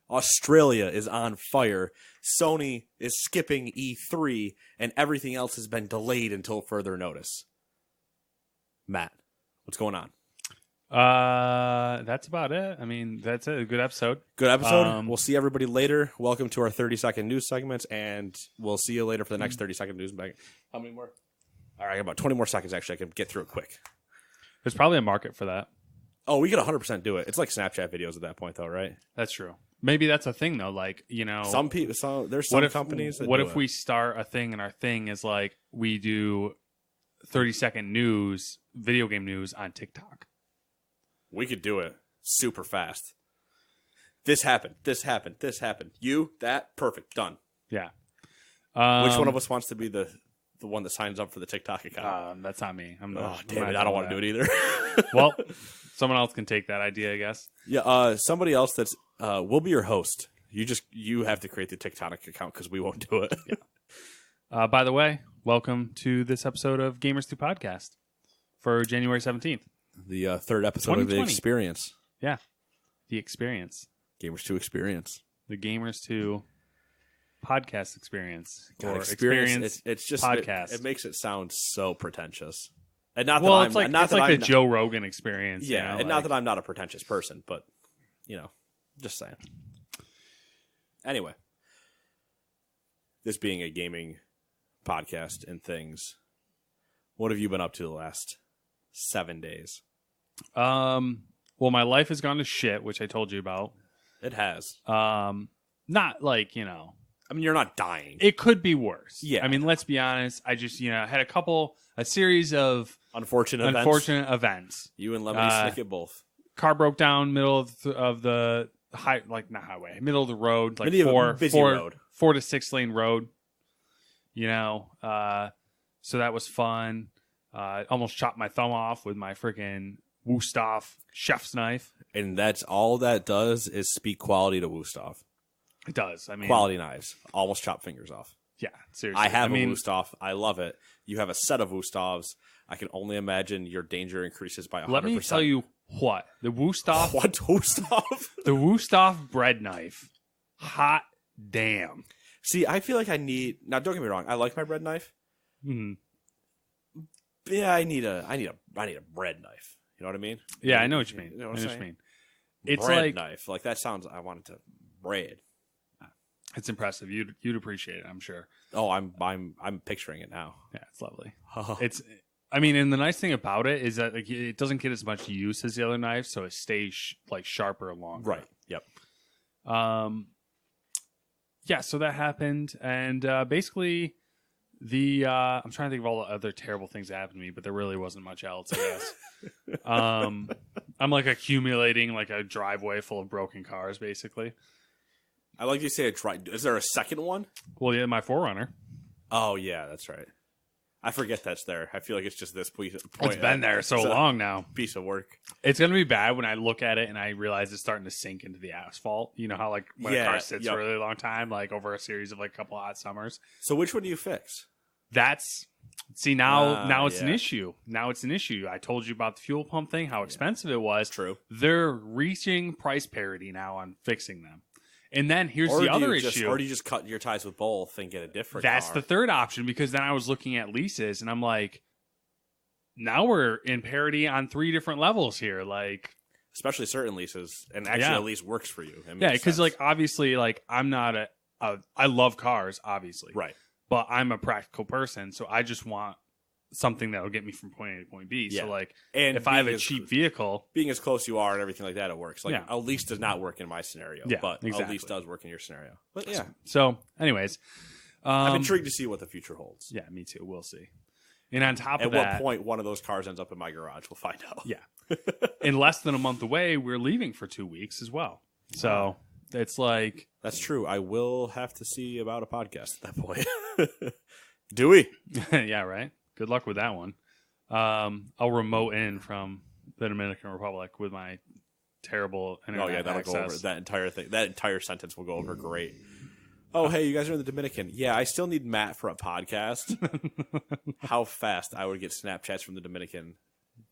Australia is on fire. Sony is skipping E3, and everything else has been delayed until further notice. Matt, what's going on? That's about it. I mean, that's a good episode. Good episode. We'll see everybody later. Welcome to our 30-second news segments, and we'll see you later for the next 30-second news segment. How many more? All right, I got about 20 more seconds, actually. I can get through it quick. There's probably a market for that. Oh, we could 100% do it. It's like Snapchat videos at that point, though, right? That's true. Maybe that's a thing, though. Like, some people. There's some companies that what do if it. we start a thing, and our thing is like we do 30-second news, video game news on TikTok? We could do it super fast. This happened. This happened. This happened. You, that, perfect, done. Yeah. Which one of us wants to be the one that signs up for the TikTok account? That's not me. Damn it! I don't want to do it either. Well, someone else can take that idea, I guess. Yeah. Somebody else that's we'll be your host. You have to create the TikTok account because we won't do it. Yeah. By the way, welcome to this episode of Gamers 2 Podcast for January 17th. The third episode of The Experience. Yeah. The Experience. Gamers 2 Experience. The Gamers 2 Podcast Experience. God, or Experience it's just Podcast. It makes it sound so pretentious. And not well, that it's I'm, like, it's like the Joe Rogan Experience. Yeah, and not that I'm not a pretentious person, but, just saying. Anyway. This being a gaming podcast and things, what have you been up to the last 7 days? Well, my life has gone to shit, which I told you about. It has. Not like, I mean, you're not dying. It could be worse. Yeah. I mean, let's be honest. I just, had a series of unfortunate events. You and Lemony Snicket both. Car broke down middle of the not highway, middle of the road, like busy road. 4 to 6 lane road. So that was fun. Almost chopped my thumb off with my freaking Wusthof chef's knife. And that's all that does is speak quality to Wusthof. It does. I mean, quality knives. Almost chop fingers off. Yeah, seriously. I have a Wusthof. I love it. You have a set of Wusthovs. I can only imagine your danger increases by 100%. Let me tell you what. The Wusthof. What Wusthof? The Wusthof bread knife. Hot damn. See, I feel like I need... Now, don't get me wrong. I like my bread knife. Mm-hmm. Yeah, I need a bread knife. You know what I mean? Yeah, I know what you mean. You know what I'm saying? It's bread like knife. Like, that sounds... I wanted to... Bread. It's impressive. You'd appreciate it, I'm sure. Oh, I'm picturing it now. Yeah, it's lovely. It's... I mean, and the nice thing about it is that it doesn't get as much use as the other knives, so it stays sharper and longer. Right. Yep. Yeah, so that happened, and basically I'm trying to think of all the other terrible things that happened to me, but there really wasn't much else, I guess. I'm like accumulating like a driveway full of broken cars, basically. I like you say a drive. Is there a second one? Well, yeah, my 4Runner. Oh yeah, that's right. I forget that's there. I feel like it's just this point. It's been there so long now. Piece of work. It's going to be bad when I look at it and I realize it's starting to sink into the asphalt. You know how like when a car sits for a really long time, like over a series of like a couple hot summers. So which one do you fix? Now it's an issue. Now it's an issue. I told you about the fuel pump thing, how expensive it was. True. They're reaching price parity now on fixing them. And then here's the other issue. Or do you just cut your ties with both and get a different That's car? the third option, because then I was looking at leases and I'm like, now we're in parity on 3 different levels here. Like, especially certain leases, and actually a lease works for you. Yeah, because like obviously, like I'm not I love cars, obviously, right? But I'm a practical person, so I just want something that will get me from point A to point B. Yeah. So like, and if I have a cheap vehicle, being as close you are and everything like that, it works. Like a lease does not work in my scenario, but a lease does work in your scenario. But yeah. So, anyways, I'm intrigued to see what the future holds. Yeah, me too. We'll see. And on top at of that, what point one of those cars ends up in my garage, we'll find out. Yeah. In less than a month away, we're leaving for 2 weeks as well. So it's like, that's true. I will have to see about a podcast at that point. Do we? Yeah, right. Good luck with that one. I'll remote in from the Dominican Republic with my terrible internet access. Go over that entire thing. That entire sentence will go over great. Oh, hey, you guys are in the Dominican. Yeah, I still need Matt for a podcast. How fast I would get Snapchats from the Dominican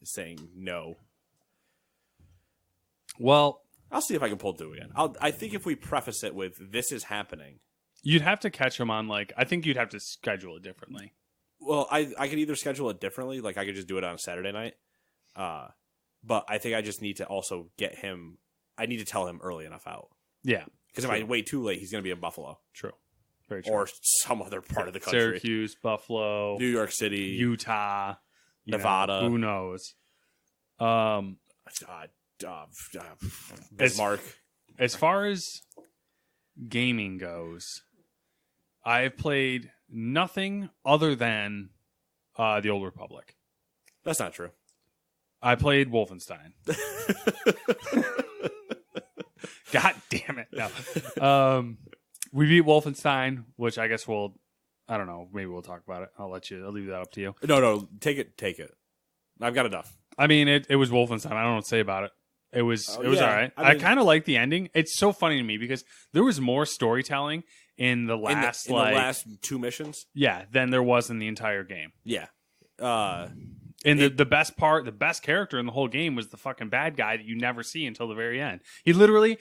saying no. Well, I'll see if I can pull through again. I think if we preface it with "this is happening," You'd have to catch them on I think you'd have to schedule it differently. well, I could either schedule it differently, like I could just do it on a Saturday night. But I think I just need to also get him. I need to tell him early enough out. Yeah, Because if I wait too late, he's going to be in Buffalo. true, very true. Or some other part of the country. Syracuse, Buffalo, New York City, Utah, Nevada. who knows? Bismarck. As far as gaming goes, I've played nothing other than the Old Republic. That's not true. I played Wolfenstein. God damn it. No. We beat Wolfenstein, which I guess I don't know, maybe we'll talk about it. I'll leave that up to you. No, take it. I've got enough. I mean, it was Wolfenstein. I don't know what to say about it. It was all right. I mean, I kind of like the ending. It's so funny to me because there was more storytelling in the last the last 2 missions. Yeah, than there was in the entire game. Yeah. And the best part, the best character in the whole game was the fucking bad guy that you never see until the very end. He literally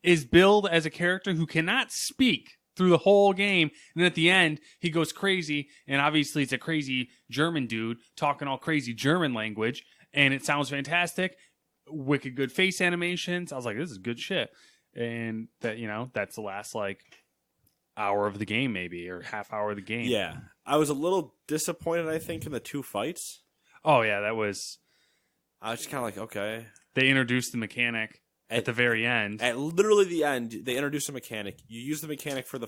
is billed as a character who cannot speak through the whole game. And at the end, he goes crazy. And obviously it's a crazy German dude talking all crazy German language. And it sounds fantastic. Wicked good face animations. I was like, this is good shit. And that's the last hour of the game maybe, or half hour of the game. Yeah. I was a little disappointed, I think, in the 2 fights. Oh, yeah, I was just kind of like, okay. They introduced the mechanic at the very end. At literally the end, they introduced a mechanic. You use the mechanic for the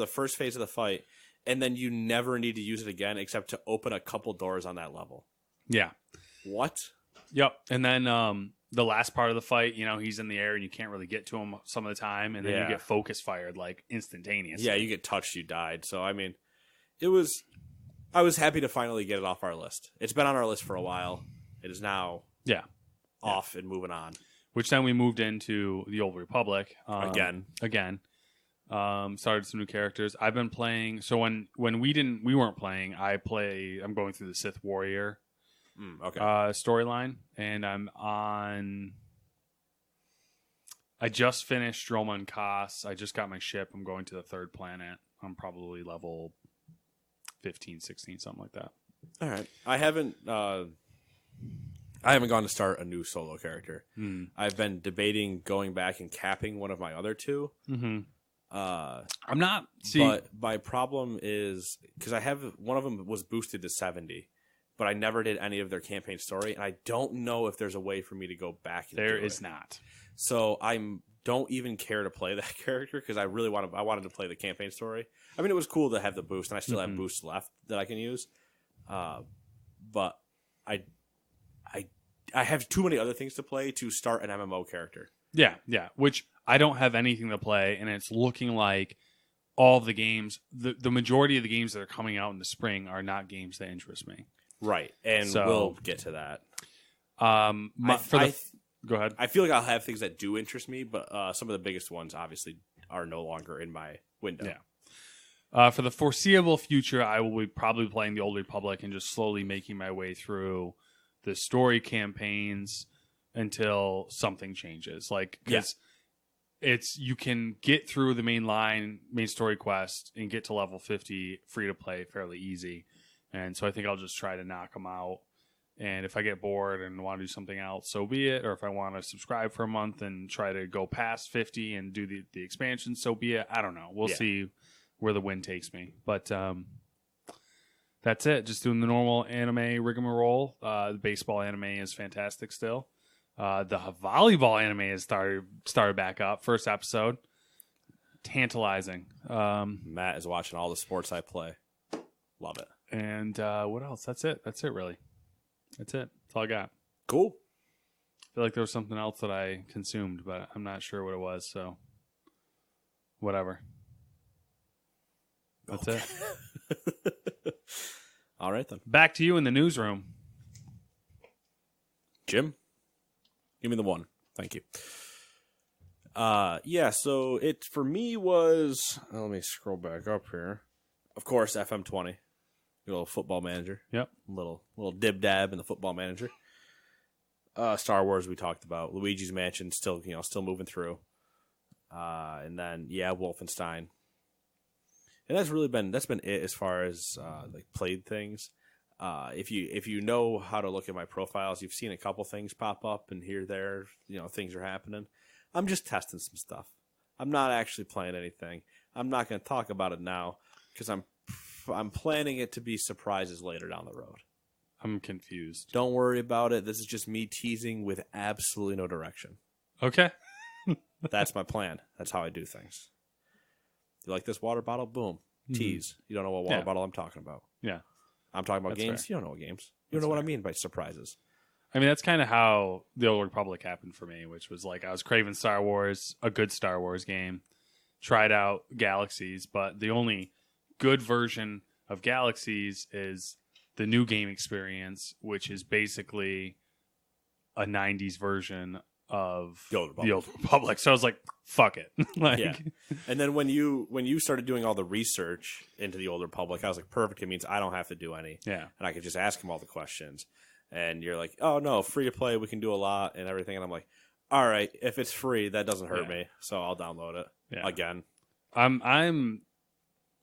first phase of the fight, and then you never need to use it again except to open a couple doors on that level. Yeah. What? Yep. And then the last part of the fight, he's in the air and you can't really get to him some of the time, and then you get focus fired instantaneously. Yeah, you get touched, you died. So I mean, I was happy to finally get it off our list. It's been on our list for a while. It is now off and moving on. Which then we moved into the Old Republic again. Started some new characters. I've been playing. So when we weren't playing, I'm going through the Sith Warrior storyline, and I just finished Droma and Kos. I just got my ship. I'm going to the 3rd planet. I'm probably level 15, 16, something like that. All right. I haven't gone to start a new solo character. I've been debating going back and capping one of my other 2. Mm-hmm. I'm not. But my problem is because I have one of them was boosted to 70, but I never did any of their campaign story, and I don't know if there's a way for me to go back. There is not. So don't even care to play that character because I wanted to play the campaign story. I mean, it was cool to have the boost, and I still have boosts left that I can use. But I have too many other things to play to start an MMO character. Yeah. Which I don't have anything to play, and it's looking like all of the games, the majority of the games that are coming out in the spring are not games that interest me. Right, and we'll get to that. Go ahead. I feel like I'll have things that do interest me, but some of the biggest ones obviously are no longer in my window. Yeah. For the foreseeable future, I will be probably playing the Old Republic and just slowly making my way through the story campaigns until something changes. Because you can get through the main story quest and get to level 50 free to play fairly easy. And so I think I'll just try to knock them out. And if I get bored and want to do something else, so be it. Or if I want to subscribe for a month and try to go past 50 and do the expansion, so be it. I don't know. We'll see where the wind takes me. But that's it. Just doing the normal anime rigmarole. The baseball anime is fantastic still. The volleyball anime has started back up. First episode. Tantalizing. Matt is watching all the sports I play. Love it. And what else? That's it. That's it, really. That's it. That's all I got. Cool. I feel like there was something else that I consumed, but I'm not sure what it was, so whatever. That's it. All right, then. Back to you in the newsroom. Jim, give me the 1. Thank you. So it for me was... let me scroll back up here. Of course, FM20. Your little football manager. Yep. Little dib dab in the football manager. Star Wars we talked about. Luigi's Mansion still moving through. And then Wolfenstein. And that's been it as far as like played things. If you know how to look at my profiles, you've seen a couple things pop up and here there, things are happening. I'm just testing some stuff. I'm not actually playing anything. I'm not going to talk about it now because I'm planning it to be surprises later down the road. I'm confused. Don't worry about it. This is just me teasing with absolutely no direction. Okay. That's my plan. That's how I do things. You like this water bottle? Boom. Tease. You don't know what water bottle I'm talking about. Yeah. I'm talking about games. Fair. You don't know what games. You don't know what I mean by surprises. I mean, that's kind of how the Old Republic happened for me, which was like I was craving Star Wars, a good Star Wars game, tried out Galaxies, but the only good version of Galaxies is the new game experience, which is basically a 90s version of the Old Republic. So I was like, fuck it. Yeah. And then when you started doing all the research into the Old Republic, I was like, perfect. It means I don't have to do any. Yeah. And I could just ask him all the questions. And you're like, oh, no, free to play. We can do a lot and everything. And I'm like, all right, if it's free, that doesn't hurt me. So I'll download it again. I'm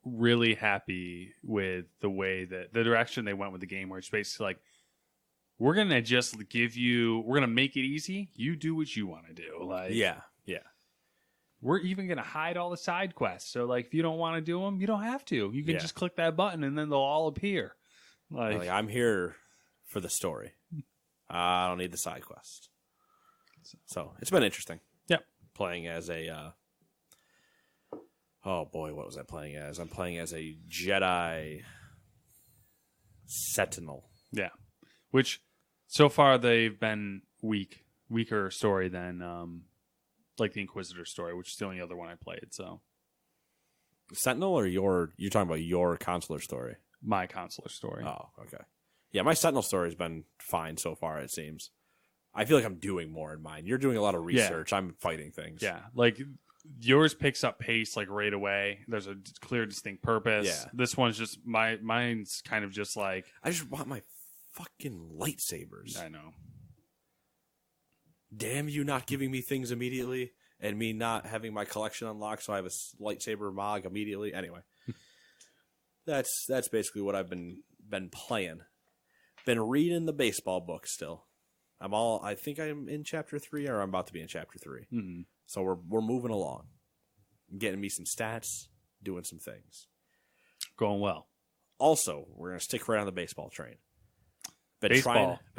really happy with the way that the direction they went with the game, where it's basically like, we're going to make it easy. You do what you want to do. Like, yeah. We're even going to hide all the side quests. So like, if you don't want to do them, you don't have to. You can just click that button and then they'll all appear. Like I'm here for the story. I don't need the side quest. So it's been interesting. Yep. Playing as a, oh boy, what was I playing as? I'm playing as a Jedi Sentinel. Yeah. Which so far they've been weaker story than like the Inquisitor story, which is the only other one I played. So Sentinel or you're talking about your consular story? My consular story. Oh, okay. Yeah, my Sentinel story has been fine so far, it seems. I feel like I'm doing more in mine. You're doing a lot of research. Yeah. I'm fighting things. Yeah, like yours picks up pace like right away. There's a clear, distinct purpose. Yeah. This one's just mine's kind of just like I just want my fucking lightsabers. I know. Damn you not giving me things immediately and me not having my collection unlocked so I have a lightsaber mog immediately. Anyway. That's basically what I've been playing. Been reading the baseball book still. I think I'm in chapter 3 or I'm about to be in chapter 3. Mm-hmm. So we're moving along. Getting me some stats, doing some things. Going well. Also, we're going to stick right on the baseball train. Been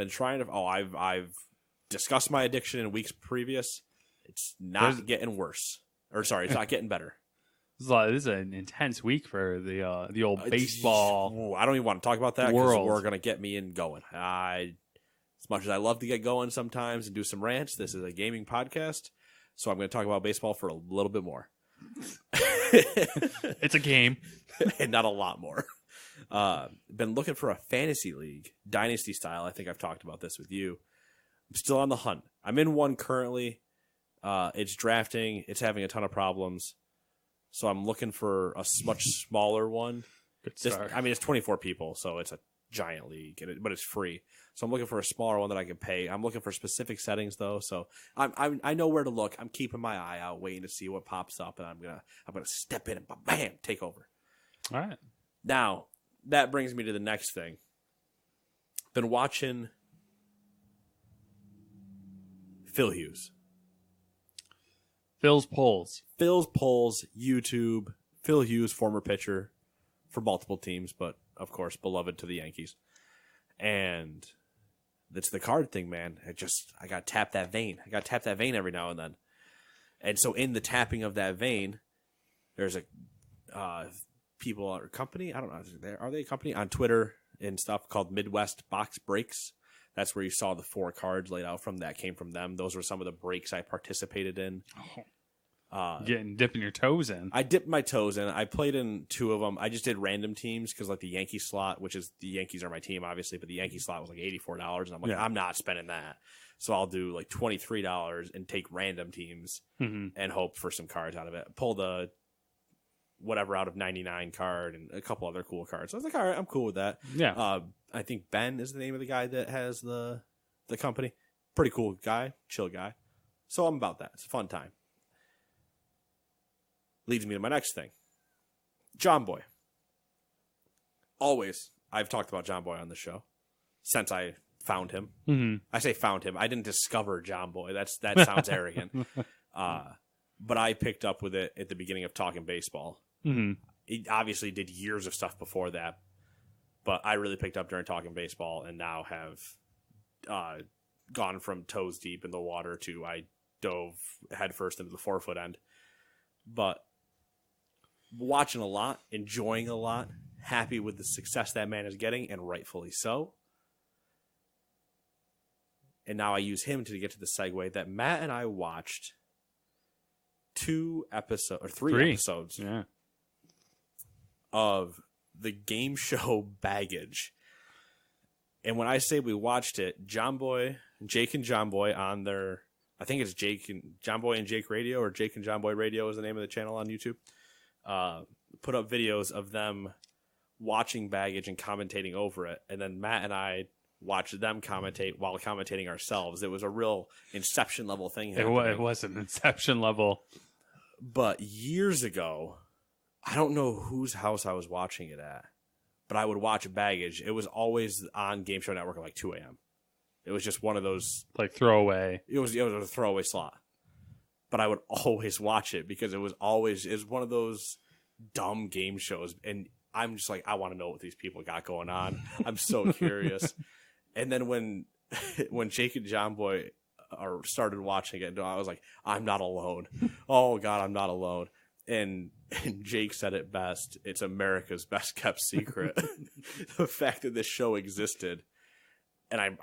trying to I've discussed my addiction in weeks previous. It's not getting worse. Or sorry, it's not getting better. This is an intense week for the old baseball. I don't even want to talk about that because we're going to get me going. As much as I love to get going sometimes and do some rants, this is a gaming podcast, so I'm going to talk about baseball for a little bit more. It's a game. And not a lot more. Been looking for a fantasy league, dynasty style. I think I've talked about this with you. I'm still on the hunt. I'm in one currently. It's drafting. It's having a ton of problems. So I'm looking for a much smaller one. Good start. It's 24 people, so it's a giant league, but it's free. So I'm looking for a smaller one that I can pay. I'm looking for specific settings though, so I know where to look. I'm keeping my eye out, waiting to see what pops up, and I'm gonna step in and bam, take over. All right. Now that brings me to the next thing. Been watching Phil Hughes. Phil's Polls, YouTube. Phil Hughes, former pitcher for multiple teams, but of course beloved to the Yankees. And it's the card thing, man. I got to tap that vein. I got to tap that vein every now and then. And so in the tapping of that vein, there's a people or company. I don't know. Are they a company on Twitter and stuff called Midwest Box Breaks? That's where you saw the 4 cards laid out from. That came from them. Those were some of the breaks I participated in. Dipping your toes in. I dipped my toes in. I played in 2 of them. I just did random teams because like the Yankee slot, which is the Yankees are my team, obviously, but the Yankee slot was like $84. And I'm like, I'm not spending that. So I'll do like $23 and take random teams and hope for some cards out of it. Pull the whatever out of 99 card and a couple other cool cards. So I was like, all right, I'm cool with that. Yeah. I think Ben is the name of the guy that has the company. pretty cool guy, chill guy. So I'm about that. It's a fun time. Leads me to my next thing. John Boy. Always, I've talked about John Boy on the show since I found him. Mm-hmm. I say found him. I didn't discover John Boy. That sounds arrogant. But I picked up with it at the beginning of Talking Baseball. Mm-hmm. He obviously did years of stuff before that, but I really picked up during Talking Baseball, and now have gone from toes deep in the water to I dove headfirst into the 4-foot end. But watching a lot, enjoying a lot, happy with the success that man is getting, and rightfully so. And now I use him to get to the segue that Matt and I watched 3 episodes of the game show Baggage. And when I say we watched it, Jake and John Boy on their, I think it's John Boy and Jake Radio, or Jake and John Boy Radio is the name of the channel on YouTube, put up videos of them watching Baggage and commentating over it. And then Matt and I watched them commentate while commentating ourselves. It was a real Inception level thing. It was an Inception level. But years ago, I don't know whose house I was watching it at, but I would watch Baggage. It was always on Game Show Network at like 2 a.m. It was just one of those... like throwaway. It was a throwaway slot. But I would always watch it because it was one of those dumb game shows. And I'm just like, I want to know what these people got going on. I'm so curious. And then when Jake and John Boy started watching it, I was like, I'm not alone. Oh, God, I'm not alone. And Jake said it best. It's America's best kept secret. The fact that this show existed. And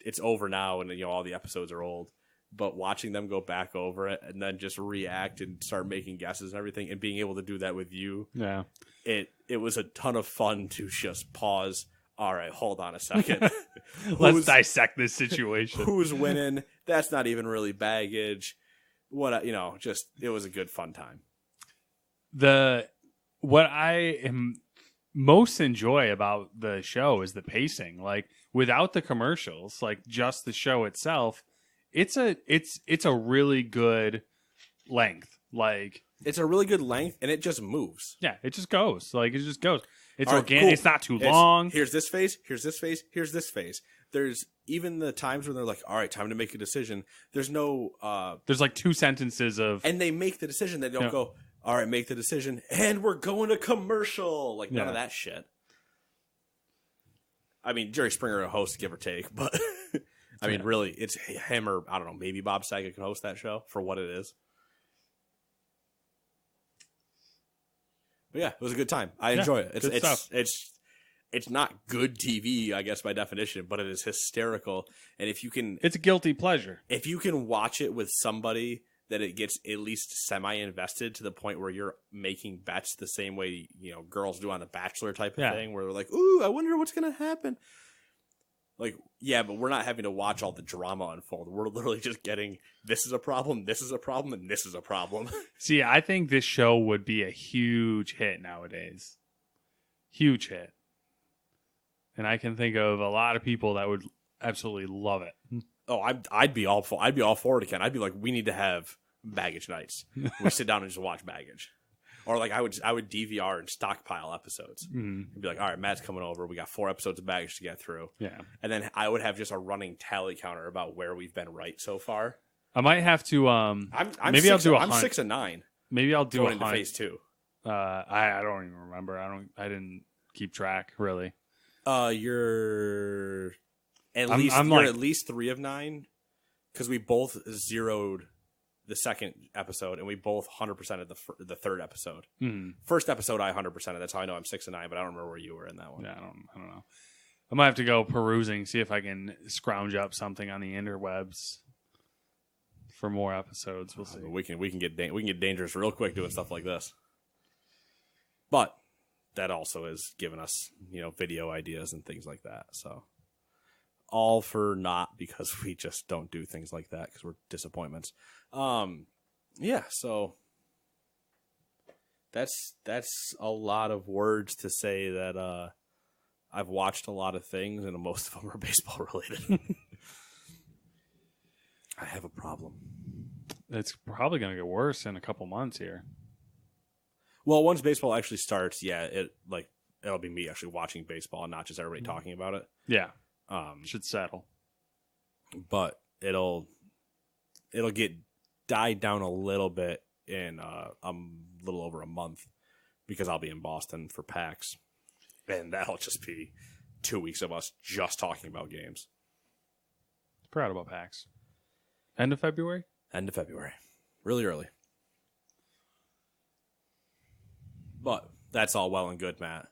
it's over now, and all the episodes are old. But watching them go back over it and then just react and start making guesses and everything, and being able to do that with you, it was a ton of fun to just pause. All right, hold on a second. Let's dissect this situation. Who's winning? That's not even really Baggage. It was a good fun time. What I most enjoy about the show is the pacing. Like, without the commercials, like just the show itself, it's a really good length. Like, it's a really good length, and it just moves. Yeah, it just goes. Like, it just goes. It's right, organic. cool. It's not too long. Here's this phase. Here's this phase. Here's this phase. There's even the times when they're like, all right, time to make a decision. There's no... there's like 2 sentences of... And they make the decision. They don't go, all right, make the decision, and we're going to commercial. Like, none of that shit. I mean, Jerry Springer a host, give or take, but... I mean, really, it's him or, I don't know, maybe Bob Saget can host that show for what it is. But yeah, it was a good time. I enjoy it. It's not good TV, I guess, by definition, but it is hysterical. And if you can... It's a guilty pleasure. If you can watch it with somebody that it gets at least semi-invested to the point where you're making bets the same way, girls do on The Bachelor type of thing, where they're like, ooh, I wonder what's going to happen. Like, yeah, but we're not having to watch all the drama unfold. We're literally just getting, this is a problem, and this is a problem. See, I think this show would be a huge hit nowadays. Huge hit. And I can think of a lot of people that would absolutely love it. Oh, I'd be all for it again. I'd be like, we need to have Baggage nights. We sit down and just watch Baggage. Or like I would DVR and stockpile episodes. Mm-hmm. And be like, all right, Matt's coming over. We got 4 episodes of Baggage to get through. Yeah. And then I would have just a running tally counter about where we've been right so far. I might have to I'm 6 and 9. Maybe I'll do going into phase 2. I don't even remember. I didn't keep track really. You're at least 3 of 9 because we both zeroed the second episode, and we both 100%ed the third episode. Mm-hmm. First episode, I 100%ed. That's how I know I'm 6 and 9, but I don't remember where you were in that one. Yeah, I don't know. I might have to go perusing, see if I can scrounge up something on the interwebs for more episodes. We'll see. We can get dangerous real quick doing stuff like this. But that also is giving us, video ideas and things like that. So all for not because we just don't do things like that because we're disappointments. Yeah, so that's a lot of words to say that I've watched a lot of things and most of them are baseball related. I have a problem. It's probably going to get worse in a couple months here. Well, once baseball actually starts, it'll be me actually watching baseball and not just everybody talking about it. Yeah. Should settle. But it'll get died down a little bit in a little over a month because I'll be in Boston for PAX. And that'll just be 2 weeks of us just talking about games. Proud about PAX. End of February? End of February. Really early. But that's all well and good, Matt.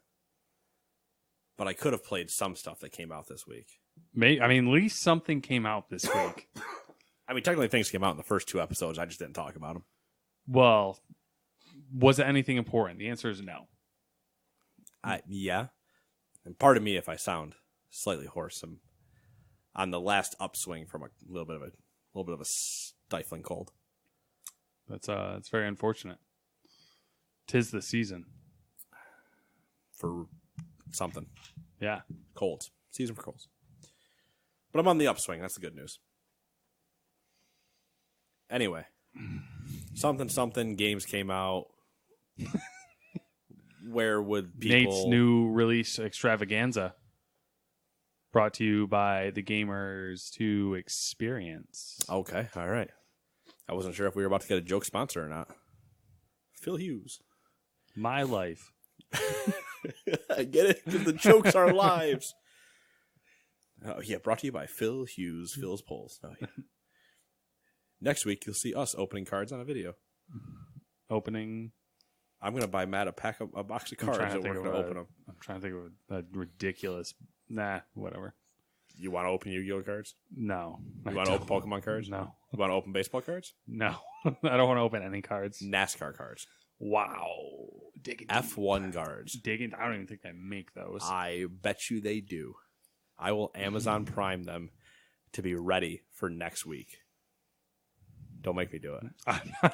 But I could have played some stuff that came out this week. At least something came out this week. I mean, technically things came out in the first 2 episodes. I just didn't talk about them. Well, was it anything important? The answer is no. Yeah. And pardon me if I sound slightly hoarse. I'm on the last upswing from a little bit of a stifling cold. That's very unfortunate. 'Tis the season for something. Yeah, colds. Season for colds. But I'm on the upswing. That's the good news. Anyway, something games came out. Where would people... Nate's new release extravaganza, brought to you by the Gamers to Experience. Okay, all right. I wasn't sure if we were about to get a joke sponsor or not. Phil Hughes. My life. I get it, because the jokes are lives. Oh, yeah, brought to you by Phil Hughes, Phil's Polls. Oh, yeah. Next week, you'll see us opening cards on a video. Opening... I'm going to buy Matt a box of cards and we're going to open them. I'm trying to think of a ridiculous... Nah, whatever. You want to open Yu-Gi-Oh cards? No. You want to open Pokemon cards? No. You want to open baseball cards? No. I don't want to open any cards. NASCAR cards. Wow. Digging F1 cards. Digging. I don't even think they make those. I bet you they do. I will Amazon Prime them to be ready for next week. Don't make me do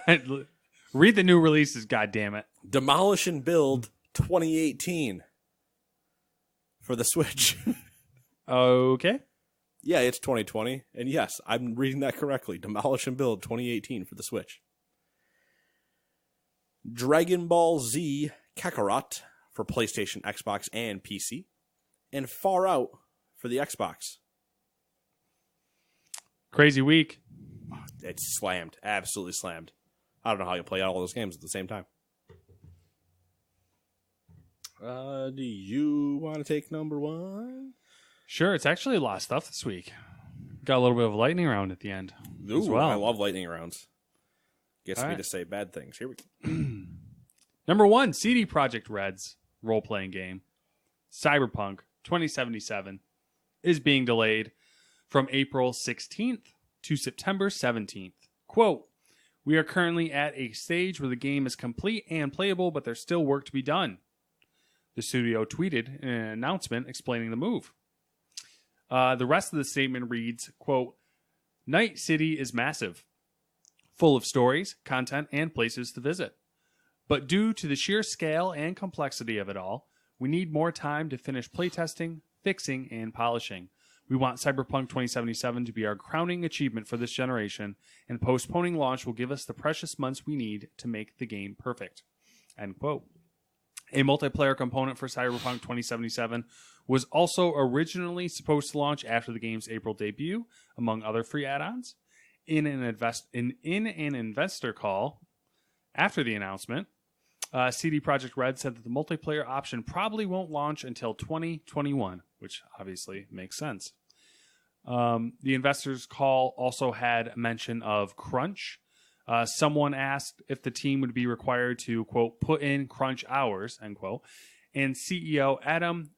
it. Read the new releases, goddammit. Demolish and Build 2018 for the Switch. Okay. Yeah, it's 2020. And yes, I'm reading that correctly. Demolish and Build 2018 for the Switch. Dragon Ball Z Kakarot for PlayStation, Xbox, and PC. And Far Out for the Xbox. Crazy week. It's slammed. Absolutely slammed. I don't know how you play all those games at the same time. Do you want to take number 1? Sure, it's actually a lot of stuff this week. Got a little bit of a lightning round at the end. Ooh, as well. I love lightning rounds. Gets all me right. to say bad things. Here we go. Number 1, CD Projekt Red's role-playing game, Cyberpunk 2077, is being delayed from April 16th to September 17th. Quote, "We are currently at a stage where the game is complete and playable, but there's still work to be done." The studio tweeted an announcement explaining the move. The rest of the statement reads, quote, "Night City is massive, full of stories, content, and places to visit. But due to the sheer scale and complexity of it all, we need more time to finish playtesting, fixing, and polishing. We want Cyberpunk 2077 to be our crowning achievement for this generation, and postponing launch will give us the precious months we need to make the game perfect." End quote. A multiplayer component for Cyberpunk 2077 was also originally supposed to launch after the game's April debut, among other free add-ons. In an investor call after the announcement, CD Projekt Red said that the multiplayer option probably won't launch until 2021, which obviously makes sense. The investors' call also had mention of crunch. Someone asked if the team would be required to, quote, "put in crunch hours," end quote. And CEO Adam,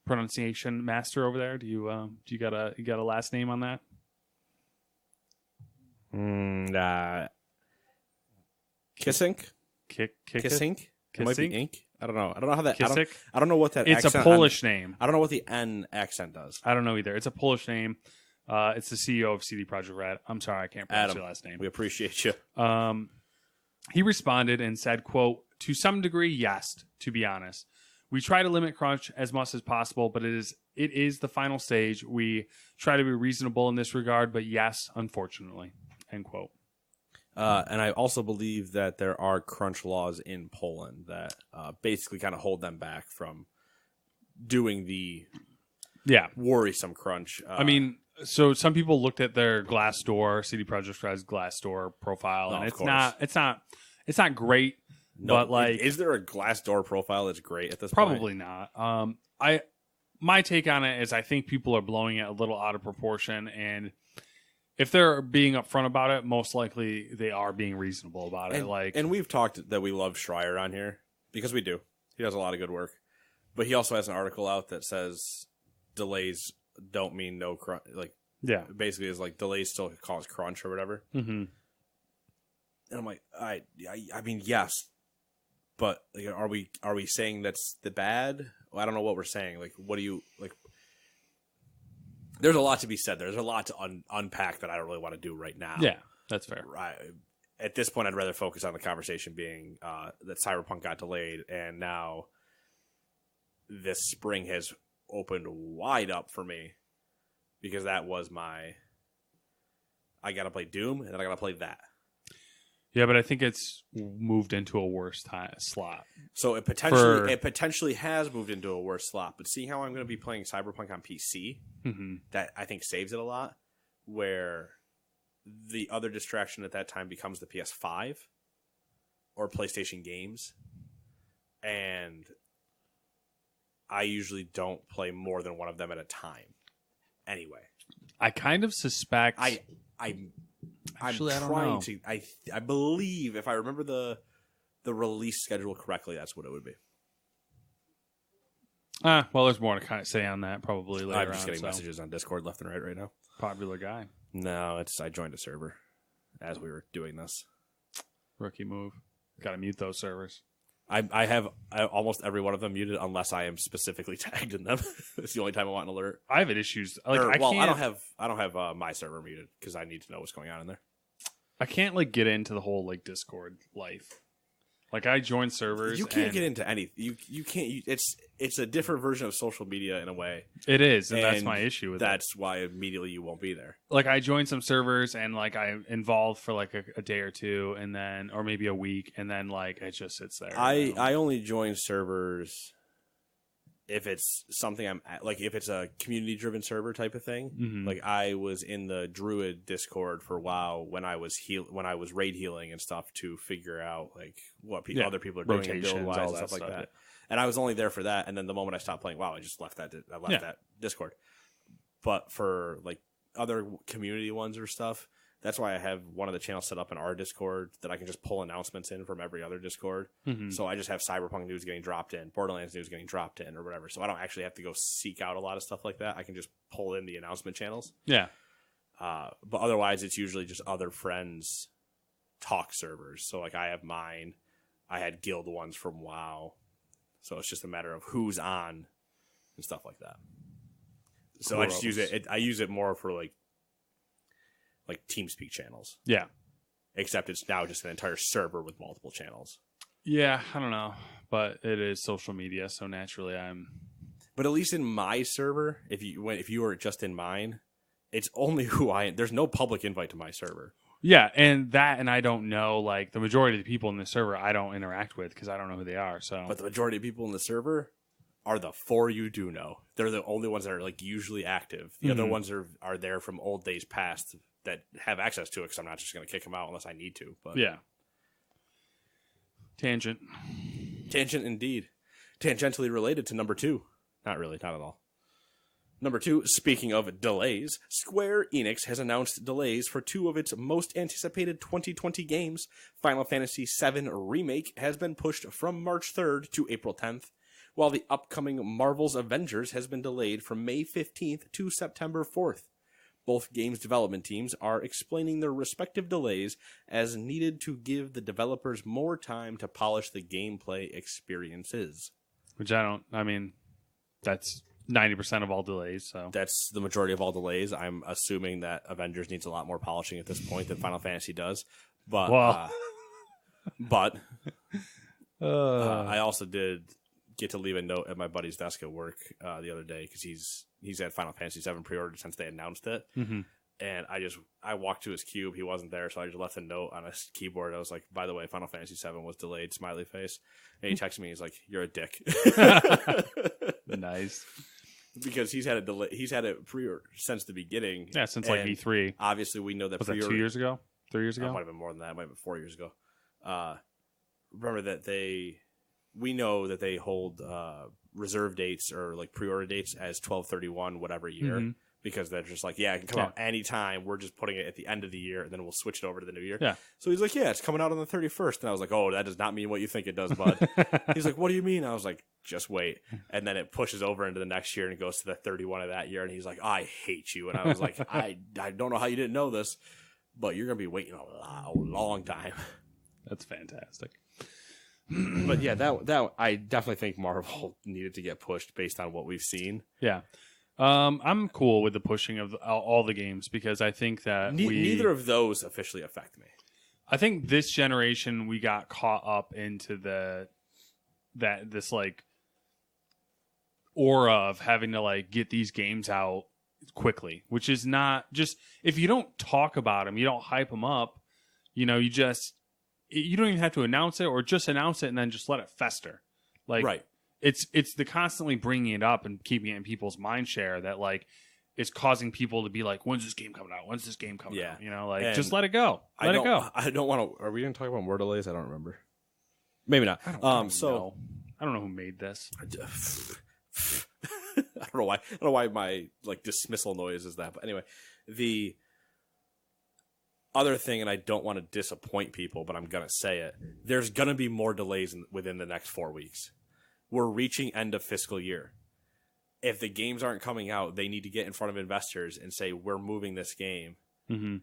pronunciation master over there, do you got a last name on that? Kissink? Kissink? It might be ink. I don't know. I don't know how that. Kissick? I don't know what that. It's a accent Polish name. I don't know what the N accent does. I don't know either. It's a Polish name. It's the CEO of CD Projekt Red. I'm sorry, I can't pronounce Adam, your last name. We appreciate you. He responded and said, quote, "To some degree, yes, to be honest. We try to limit crunch as much as possible, but it is it is the final stage. We try to be reasonable in this regard, but yes, unfortunately, end quote. And I also believe that there are crunch laws in Poland that basically kind of hold them back from doing the worrisome crunch. I mean, so some people looked at their Glassdoor, CD Projekt Red's Glassdoor profile, and it's not great. No, but like, is there a Glassdoor profile that's great at this probably point? Probably not. My take on it is I think people are blowing it a little out of proportion, and if they're being upfront about it, most likely they are being reasonable about it. And we've talked that we love Schreier on here because we do. He does a lot of good work, but he also has an article out that says delays don't mean no crunch. Basically, is like delays still cause crunch or whatever. Mm-hmm. And I'm like, I mean, yes, but like, are we saying that's the bad? Well, I don't know what we're saying. Like, what do you like? There's a lot to be said. There's a lot to unpack that I don't really want to do right now. Yeah, that's fair. Right. At this point, I'd rather focus on the conversation being that Cyberpunk got delayed, and now this spring has opened wide up for me because that was I got to play Doom, and then I got to play that. Yeah, but I think it's moved into a worse slot. So it potentially has moved into a worse slot. But seeing how I'm going to be playing Cyberpunk on PC, that I think saves it a lot. Where the other distraction at that time becomes the PS5 or PlayStation games, and I usually don't play more than one of them at a time. Anyway, I kind of suspect. Actually, I don't know. I believe if I remember the release schedule correctly, that's what it would be. Well, there's more to kind of say on that probably later. I'm just getting messages on Discord left and right now. Popular guy. No, I joined a server as we were doing this. Rookie move. Got to mute those servers. I have almost every one of them muted unless I am specifically tagged in them. It's the only time I want an alert. I have issues. I don't have my server muted because I need to know what's going on in there. I can't get into the whole Discord life. I join servers. You can't get into anything. You can't. It's a different version of social media in a way. It is, and that's my issue with that's why immediately you won't be there. I join some servers and I'm involved for a day or two, and then or maybe a week, and then it just sits there. I only join servers if it's something I'm at, if it's a community driven server type of thing. Mm-hmm. I was in the Druid Discord for a while when I was raid healing and stuff to figure out what other people are doing and build wise and stuff like that. Yeah. And I was only there for that. And then the moment I stopped playing WoW, I just left that. That Discord. But for other community ones or stuff, that's why I have one of the channels set up in our Discord that I can just pull announcements in from every other Discord. Mm-hmm. So I just have Cyberpunk news getting dropped in, Borderlands news getting dropped in, or whatever. So I don't actually have to go seek out a lot of stuff like that. I can just pull in the announcement channels. Yeah. But otherwise, it's usually just other friends' talk servers. So I have mine. I had guild ones from WoW. So it's just a matter of who's on and stuff like that. So I just use it. I use it more for TeamSpeak channels. Yeah. Except it's now just an entire server with multiple channels. Yeah, I don't know. But it is social media, so naturally I'm... But at least in my server, if you were just in mine, it's only who I am. There's no public invite to my server. Yeah, and I don't know, the majority of the people in the server I don't interact with because I don't know who they are. So, but the majority of people in the server are the 4 you do know. They're the only ones that are usually active. The other ones are there from old days past that have access to it because I'm not just going to kick them out unless I need to. But yeah. Tangent indeed. Tangentially related to number 2. Not really, not at all. Number 2, speaking of delays, Square Enix has announced delays for 2 of its most anticipated 2020 games. Final Fantasy VII Remake has been pushed from March 3rd to April 10th, while the upcoming Marvel's Avengers has been delayed from May 15th to September 4th. Both games' development teams are explaining their respective delays as needed to give the developers more time to polish the gameplay experiences. Which that's 90% of all delays. So that's the majority of all delays. I'm assuming that Avengers needs a lot more polishing at this point than Final Fantasy does. But I also did get to leave a note at my buddy's desk at work the other day because he's had Final Fantasy VII pre-ordered since they announced it. Mm-hmm. And I walked to his cube. He wasn't there, so I just left a note on his keyboard. I was like, by the way, Final Fantasy VII was delayed, smiley face. And he texted me. He's like, you're a dick. Nice. Because he's had it pre-order since the beginning. Yeah, since like E3. Obviously, we know that was that 2 years ago? 3 years ago? It might have been more than that. It might have been 4 years ago. Remember that we know that they hold reserve dates or like pre-order dates as 12/31 whatever year. Mm-hmm. Because they're just like, it can come out anytime. We're just putting it at the end of the year, and then we'll switch it over to the new year. Yeah. So he's like, it's coming out on the 31st. And I was like, oh, that does not mean what you think it does, bud. He's like, what do you mean? I was like, just wait. And then it pushes over into the next year and it goes to the 31 of that year. And he's like, I hate you. And I was like, I don't know how you didn't know this, but you're going to be waiting a long time. That's fantastic. But yeah, that I definitely think Marvel needed to get pushed based on what we've seen. Yeah. I'm cool with the pushing of all the games because I think that neither of those officially affect me. I think this generation we got caught up into this like aura of having to like get these games out quickly, which is not just if you don't talk about them, you don't hype them up, you don't even have to announce it or just announce it and then just let it fester. Like right. It's the constantly bringing it up and keeping it in people's mind share that like it's causing people to be like, when's this game coming out? When's this game coming out? And just let it go. Let it go. I don't want to. Are we going to talk about more delays? I don't remember. Maybe not. I don't know who made this. I don't know why. I don't know why my like dismissal noise is that. But anyway, the other thing, and I don't want to disappoint people, but I'm going to say it. There's going to be more delays within the next 4 weeks. We're reaching end of fiscal year. If the games aren't coming out, they need to get in front of investors and say, we're moving this game. Mm-hmm.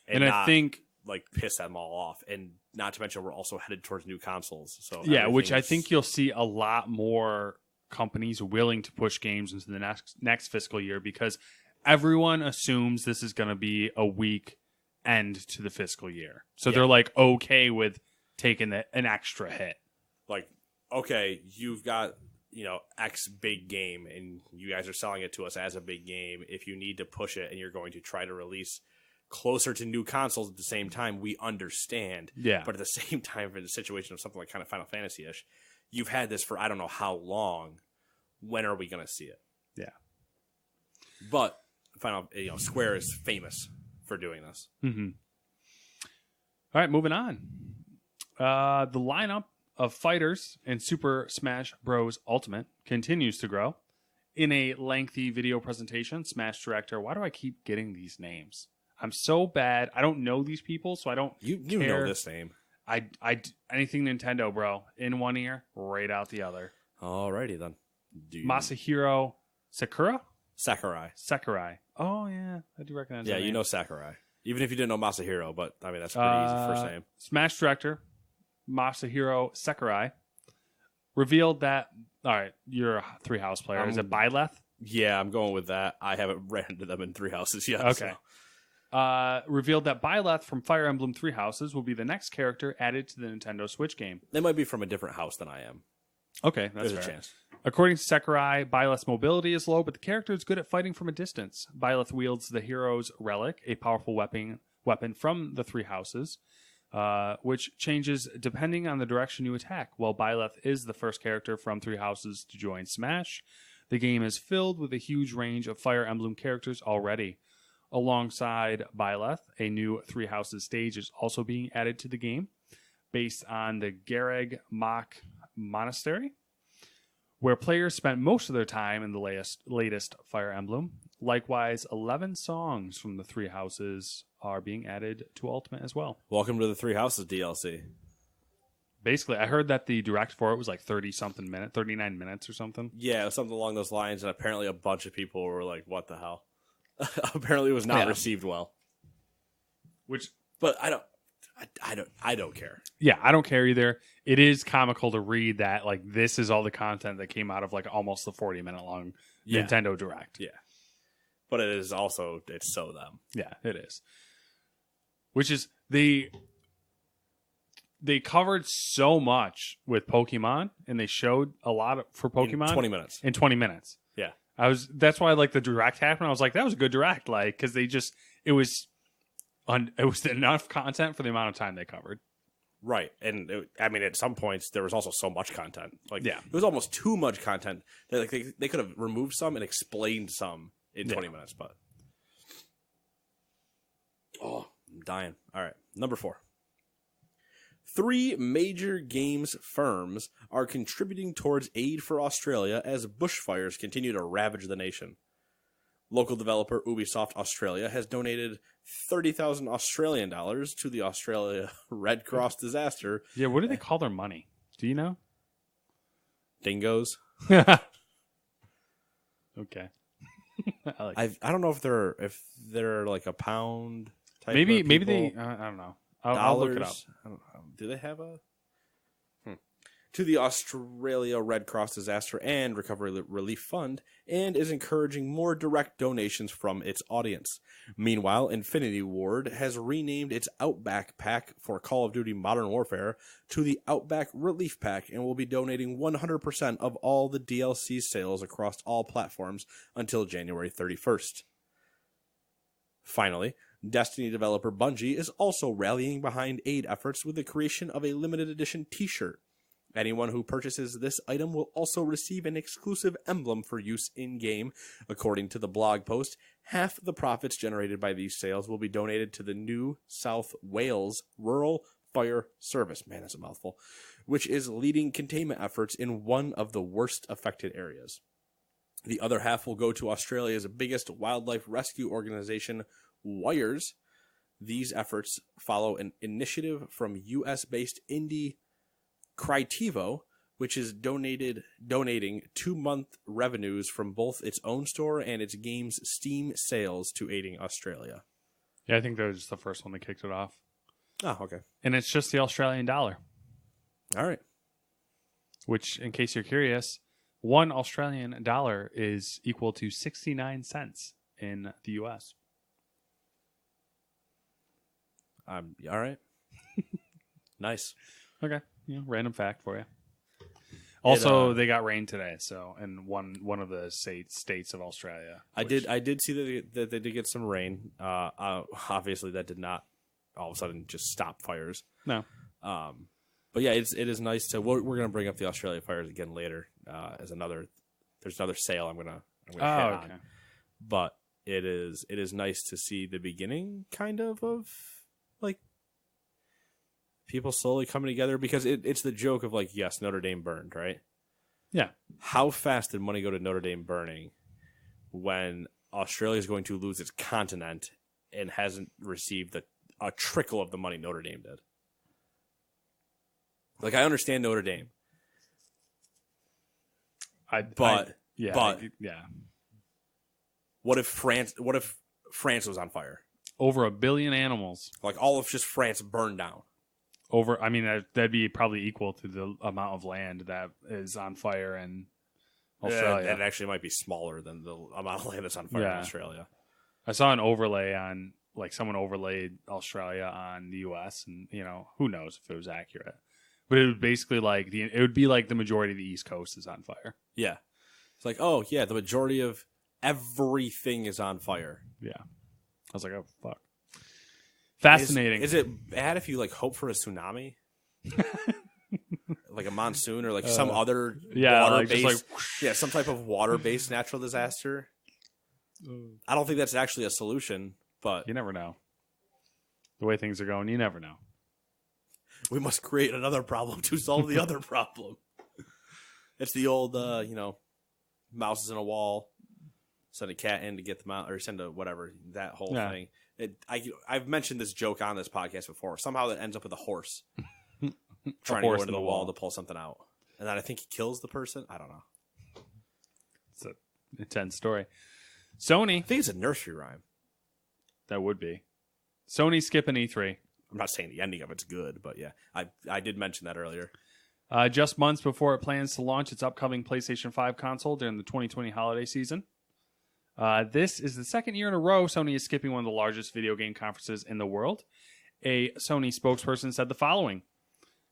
And I think like piss them all off. And not to mention, we're also headed towards new consoles. So yeah, which I think you'll see a lot more companies willing to push games into the next fiscal year because everyone assumes this is going to be a weak end to the fiscal year. So they're like okay with taking an extra hit. Like, okay, you've got, X big game and you guys are selling it to us as a big game. If you need to push it and you're going to try to release closer to new consoles at the same time, we understand. Yeah. But at the same time, in the situation of something like kind of Final Fantasy-ish, you've had this for I don't know how long. When are we going to see it? Yeah. But Square is famous for doing this. Mm-hmm. All right, moving on. The lineup of fighters in Super Smash Bros. Ultimate continues to grow. In a lengthy video presentation, Smash director, why do I keep getting these names? I'm so bad. I don't know these people, so I don't You care. know this name. I anything Nintendo, bro. In one ear, right out the other. Alrighty then. Masahiro Sakurai. Oh, yeah. I do recognize that name. You know Sakurai. Even if you didn't know Masahiro, but I mean, that's a pretty easy first name. Smash director Masahiro Sakurai revealed that. All right, you're a Three House player. Is it Byleth? Yeah, I'm going with that. I haven't ran into them in Three Houses yet. Okay. So. Revealed that Byleth from Fire Emblem Three Houses will be the next character added to the Nintendo Switch game. They might be from a different house than I am. Okay, that's There's fair. a chance. According to Sakurai, Byleth's mobility is low, but the character is good at fighting from a distance. Byleth wields the Hero's Relic, a powerful weapon from the Three Houses, which changes depending on the direction you attack. While Byleth is the first character from Three Houses to join Smash, the game is filled with a huge range of Fire Emblem characters already. Alongside Byleth, a new Three Houses stage is also being added to the game, based on the Gareg Mach Monastery, where players spent most of their time in the latest Fire Emblem. Likewise, 11 songs from the Three Houses are being added to Ultimate as well. Welcome to the Three Houses DLC. Basically, I heard that the direct for it was like 39 minutes or something. Yeah, something along those lines, and apparently a bunch of people were like, what the hell? Apparently it was not received well. But I don't care. Yeah, I don't care either. It is comical to read that like this is all the content that came out of like almost the 40-minute long Nintendo Direct. Yeah. But it's so them. Yeah, it is. Which is the they covered so much with Pokemon, and they showed a lot for Pokemon in 20 minutes. In 20 minutes, Yeah, that's why like the direct happened. I was like, that was a good direct, like because it was enough content for the amount of time they covered. right. And at some points there was also so much content. Like, yeah, it was almost too much content. That they could have removed some and explained some in 20 minutes. But I'm dying. All right, number 4. 3 major games firms are contributing towards aid for Australia as bushfires continue to ravage the nation. Local developer Ubisoft Australia has donated 30,000 Australian dollars to the Australia Red Cross disaster. Yeah, what do they call their money? Do you know? Dingoes. Okay. I don't know if they're like a pound type. Maybe of they. I don't know. I'll look it up. I don't know. Do they have a? To the Australia Red Cross Disaster and Recovery Relief Fund, and is encouraging more direct donations from its audience. Meanwhile, Infinity Ward has renamed its Outback Pack for Call of Duty Modern Warfare to the Outback Relief Pack and will be donating 100% of all the DLC sales across all platforms until January 31st. Finally, Destiny developer Bungie is also rallying behind aid efforts with the creation of a limited edition t-shirt. Anyone who purchases this item will also receive an exclusive emblem for use in-game. According to the blog post, half the profits generated by these sales will be donated to the New South Wales Rural Fire Service, man, that's a mouthful, which is leading containment efforts in one of the worst affected areas. The other half will go to Australia's biggest wildlife rescue organization, Wires. These efforts follow an initiative from US-based indie Critivo, which is donating 2-month revenues from both its own store and its game's Steam sales to aiding Australia. Yeah, I think that was the first one that kicked it off. Oh, okay. And it's just the Australian dollar. All right. Which, in case you're curious, 1 Australian dollar is equal to 69 cents in the US. All right. Nice. Okay. Random fact for you. Also, they got rain today, so in one of the states of Australia. I did see that they did get some rain. Obviously, that did not all of a sudden just stop fires. No. But yeah, it is nice to. We're going to bring up the Australia fires again later as another. There's another sale I'm gonna hit on. But it is nice to see the beginning kind of like people slowly coming together, because it's the joke of like, yes, Notre Dame burned, right? Yeah. How fast did money go to Notre Dame burning when Australia is going to lose its continent and hasn't received a trickle of the money Notre Dame did? Like, I understand Notre Dame. But what if France was on fire? Over 1 billion animals. Like, all of just France burned down. That'd be probably equal to the amount of land that is on fire in Australia. That actually might be smaller than the amount of land that's on fire in Australia. I saw an overlay on, like, someone overlaid Australia on the U.S., and, who knows if it was accurate. But it would basically it would be like the majority of the East Coast is on fire. Yeah. It's like, oh, yeah, the majority of everything is on fire. Yeah. I was like, oh, fuck. Fascinating. Is it bad if you like hope for a tsunami, like a monsoon, or like some other water-based, some type of water-based natural disaster? I don't think that's actually a solution, but you never know. The way things are going, you never know. We must create another problem to solve the other problem. It's the old, mouse is in a wall, send a cat in to get them out, or send a whatever, that whole thing. I've mentioned this joke on this podcast before. Somehow that ends up with a horse trying to go into the wall to pull something out. And then I think he kills the person. I don't know. It's an intense story. Sony. I think it's a nursery rhyme. That would be. Sony skipping E3. I'm not saying the ending of it's good, but yeah. I did mention that earlier. Just months before it plans to launch its upcoming PlayStation 5 console during the 2020 holiday season. This is the second year in a row Sony is skipping one of the largest video game conferences in the world. A Sony spokesperson said the following.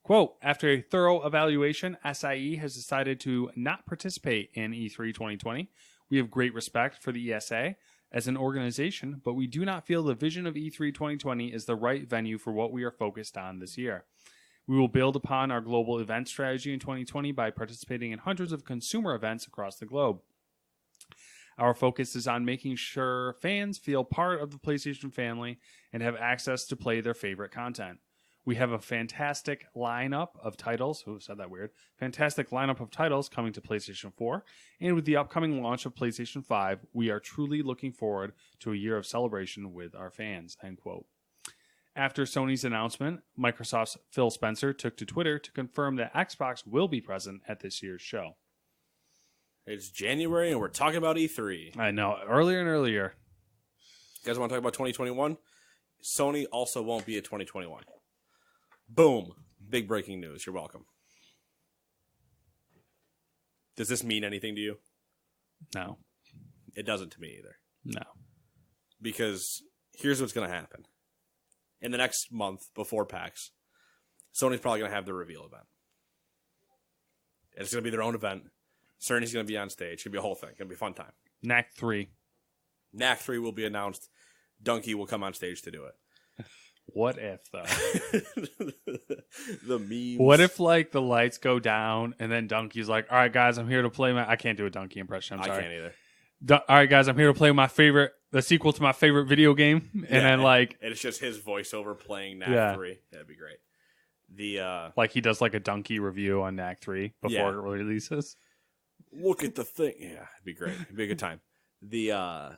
Quote, after a thorough evaluation, SIE has decided to not participate in E3 2020. We have great respect for the ESA as an organization, but we do not feel the vision of E3 2020 is the right venue for what we are focused on this year. We will build upon our global event strategy in 2020 by participating in hundreds of consumer events across the globe. Our focus is on making sure fans feel part of the PlayStation family and have access to play their favorite content. We have a fantastic lineup of titles. Who said that weird? Fantastic lineup of titles coming to PlayStation 4. And with the upcoming launch of PlayStation 5, we are truly looking forward to a year of celebration with our fans. End quote. After Sony's announcement, Microsoft's Phil Spencer took to Twitter to confirm that Xbox will be present at this year's show. It's January and we're talking about E3. I know. Earlier and earlier. You guys want to talk about 2021? Sony also won't be at 2021. Boom. Big breaking news. You're welcome. Does this mean anything to you? No. It doesn't to me either. No. Because here's what's going to happen. In the next month before PAX, Sony's probably going to have their reveal event. It's going to be their own event. Cerny's going to be on stage. It's going to be a whole thing. It's going to be a fun time. Knack 3. Knack 3 will be announced. Donkey will come on stage to do it. What if, though? The memes. What if, like, the lights go down and then Donkey's like, all right, guys, I'm here to play my... I can't do a Donkey impression. I'm sorry. I can't either. All right, guys, I'm here to play the sequel to my favorite video game. And then, like... And it's just his voiceover playing Knack 3. That'd be great. Like, he does, like, a Donkey review on Knack 3 before it releases. Look at the thing. Yeah, it'd be great. It'd be a good time. They're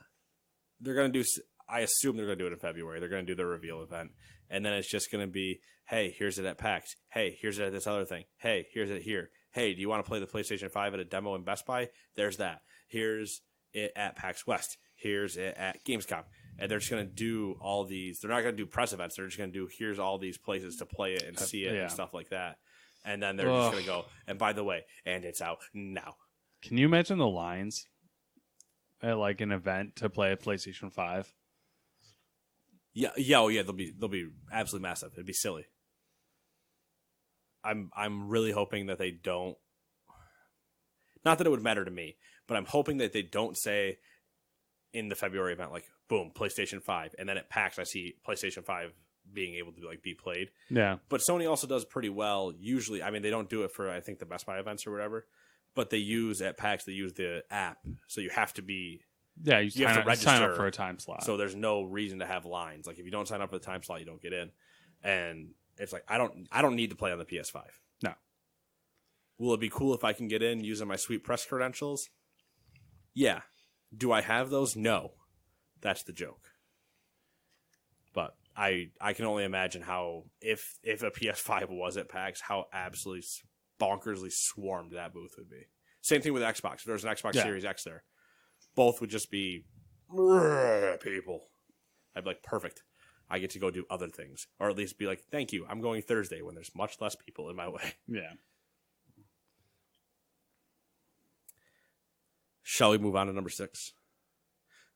going to do... I assume they're going to do it in February. They're going to do their reveal event. And then it's just going to be, hey, here's it at PAX. Hey, here's it at this other thing. Hey, here's it here. Hey, do you want to play the PlayStation 5 at a demo in Best Buy? There's that. Here's it at PAX West. Here's it at Gamescom. And they're just going to do all these. They're not going to do press events. They're just going to do, here's all these places to play it and see it and stuff like that. And then they're just going to go, and by the way, and it's out now. Can you imagine the lines at, like, an event to play a PlayStation 5? Yeah, they'll be absolutely massive. It'd be silly. I'm really hoping that they don't. Not that it would matter to me, but I'm hoping that they don't say in the February event, like, boom, PlayStation 5, and then at PAX I see PlayStation 5 being able to, like, be played. Yeah. But Sony also does pretty well. Usually, I mean, they don't do it for, I think, the Best Buy events or whatever, but they use at PAX, they use the app, so you have to be. Yeah, you have to register. Sign up for a time slot. So there's no reason to have lines. Like, if you don't sign up for the time slot, you don't get in. And it's like, I don't need to play on the PS5. No. Will it be cool if I can get in using my sweet press credentials? Yeah. Do I have those? No. That's the joke. But I can only imagine how, if a PS5 was at PAX, how absolutely bonkersly swarmed that booth would be. Same thing with Xbox. If there was an Xbox Series X there, both would just be people. I'd be like, perfect. I get to go do other things. Or at least be like, thank you. I'm going Thursday when there's much less people in my way. Yeah. Shall we move on to number 6?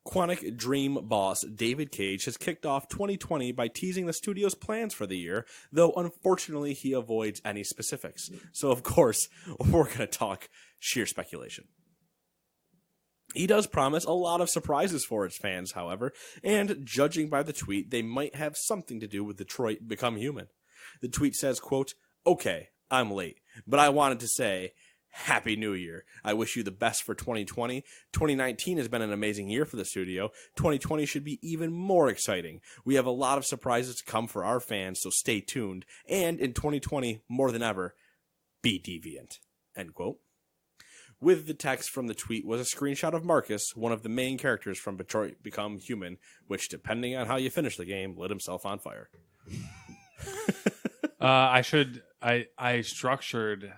Quantic Dream boss David Cage has kicked off 2020 by teasing the studio's plans for the year, though unfortunately he avoids any specifics. So, of course, we're going to talk sheer speculation. He does promise a lot of surprises for its fans, however, and judging by the tweet, they might have something to do with Detroit Become Human. The tweet says, quote, okay, I'm late, but I wanted to say, Happy New Year. I wish you the best for 2020. 2019 has been an amazing year for the studio. 2020 should be even more exciting. We have a lot of surprises to come for our fans, so stay tuned. And in 2020, more than ever, be deviant. End quote. With the text from the tweet was a screenshot of Marcus, one of the main characters from Detroit Become Human, which, depending on how you finish the game, lit himself on fire. I structured...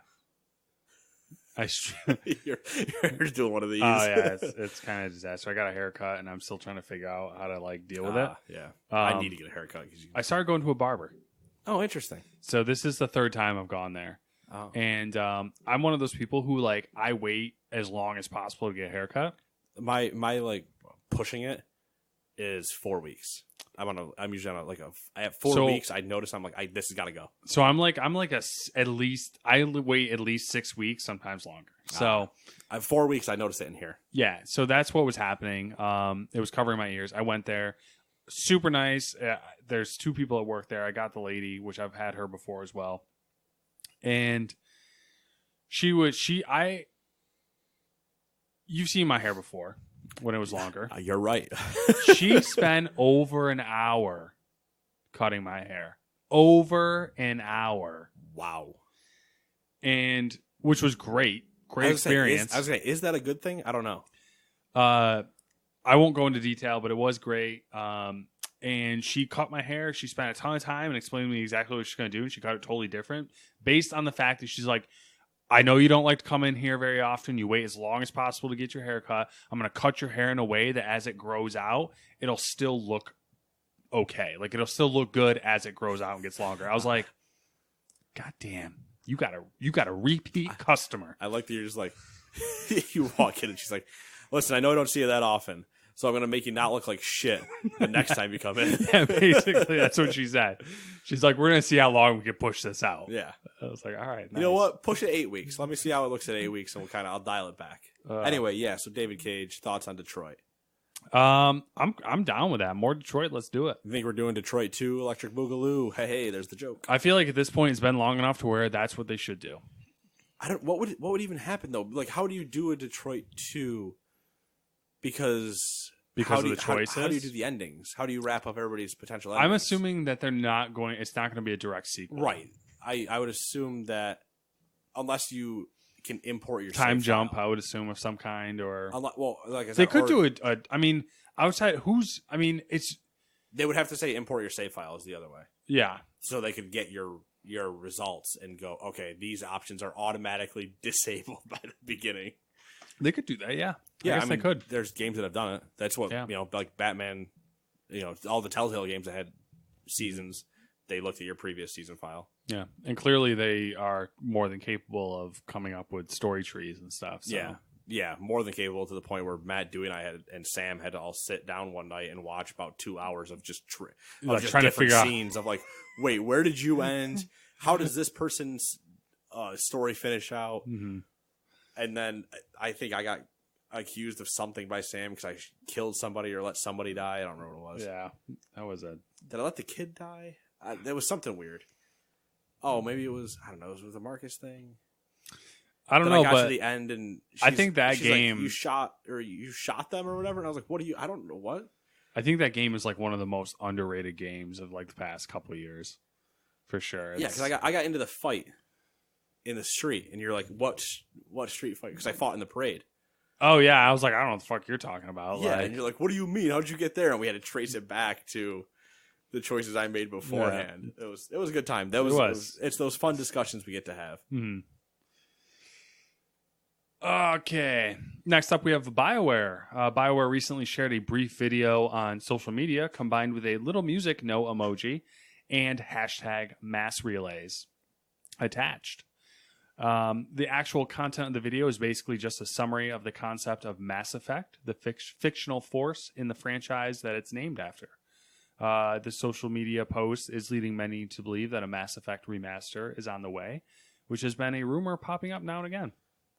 You're doing one of these. Oh, yeah, it's kind of a disaster. I got a haircut, and I'm still trying to figure out how to, like, deal with it. Yeah. I need to get a haircut. I started going to a barber. Oh, interesting. So this is the third time I've gone there. Oh. And I'm one of those people who, like, I wait as long as possible to get a haircut. My like, pushing it is 4 weeks. I'm usually on I have 4 weeks. I notice I'm like, this has got to go. So I'm like at least I wait at least 6 weeks, sometimes longer. So I have 4 weeks. I noticed it in here. Yeah, so that's what was happening. It was covering my ears. I went there, super nice. There's 2 people that work there. I got the lady, which I've had her before as well, and you've seen my hair before when it was longer. You're right. She spent over an hour cutting my hair. Over an hour. Wow. And which was great. Great experience. Is that a good thing? I don't know. I won't go into detail, but it was great. And she cut my hair. She spent a ton of time and explained to me exactly what she's going to do. And she cut it totally different based on the fact that she's like, I know you don't like to come in here very often. You wait as long as possible to get your hair cut. I'm going to cut your hair in a way that as it grows out, it'll still look okay. Like it'll still look good as it grows out and gets longer. I was like, God damn, you got a repeat customer. I like that you're just like, you walk in and she's like, listen, I know I don't see you that often, so I'm going to make you not look like shit the next time you come in. Yeah, basically, that's what she said. She's like, we're going to see how long we can push this out. Yeah. I was like, all right, nice. You know what? Push it 8 weeks. Let me see how it looks at 8 weeks, and I'll dial it back. Anyway, yeah, so David Cage, thoughts on Detroit? I'm down with that. More Detroit, let's do it. You think we're doing Detroit 2, Electric Boogaloo? Hey, there's the joke. I feel like at this point it's been long enough to where that's what they should do. What would even happen though? Like, how do you do a Detroit 2? Because of the choices. How do you do the endings? How do you wrap up everybody's potential endings? I'm assuming that they're not going. It's not going to be a direct sequel, right? I would assume that unless you can import your time save jump, file. I would assume of some kind, or like I said, they could do it. I mean, outside it's they would have to say import your save file is the other way. Yeah, so they could get your results and go, okay, these options are automatically disabled by the beginning. They could do that, yeah. Yeah, I guess they could. There's games that have done it. That's what, like Batman, all the Telltale games that had seasons, they looked at your previous season file. Yeah, and clearly they are more than capable of coming up with story trees and stuff. So. Yeah, more than capable to the point where Matt, Dewey, and I and Sam had to all sit down one night and watch about 2 hours of just trying to figure out scenes of like, wait, where did you end? How does this person's story finish out? Mm-hmm. And then I think I got accused of something by Sam because I killed somebody or let somebody die. I don't remember what it was. Yeah, that was it. Did I let the kid die? There was something weird. Oh, maybe it was, I don't know, it was the Marcus thing. I don't know, I got but to the end and I think that game like, you shot them or whatever, and I was like, what do you? I don't know what. I think that game is like one of the most underrated games of like the past couple of years, for sure. Yeah, because I got into the fight in the street, and you're like, what street fight? Because I fought in the parade. Oh yeah, I was like, I don't know what the fuck you're talking about. Yeah, and you're like, what do you mean? How'd you get there? And we had to trace it back to the choices I made beforehand. Yeah. It was a good time. It's those fun discussions we get to have. Mm-hmm. Okay. Next up, we have BioWare. BioWare recently shared a brief video on social media combined with a little music no emoji and hashtag mass relays attached. The actual content of the video is basically just a summary of the concept of Mass Effect, the fictional force in the franchise that it's named after. The social media post is leading many to believe that a Mass Effect remaster is on the way, which has been a rumor popping up now and again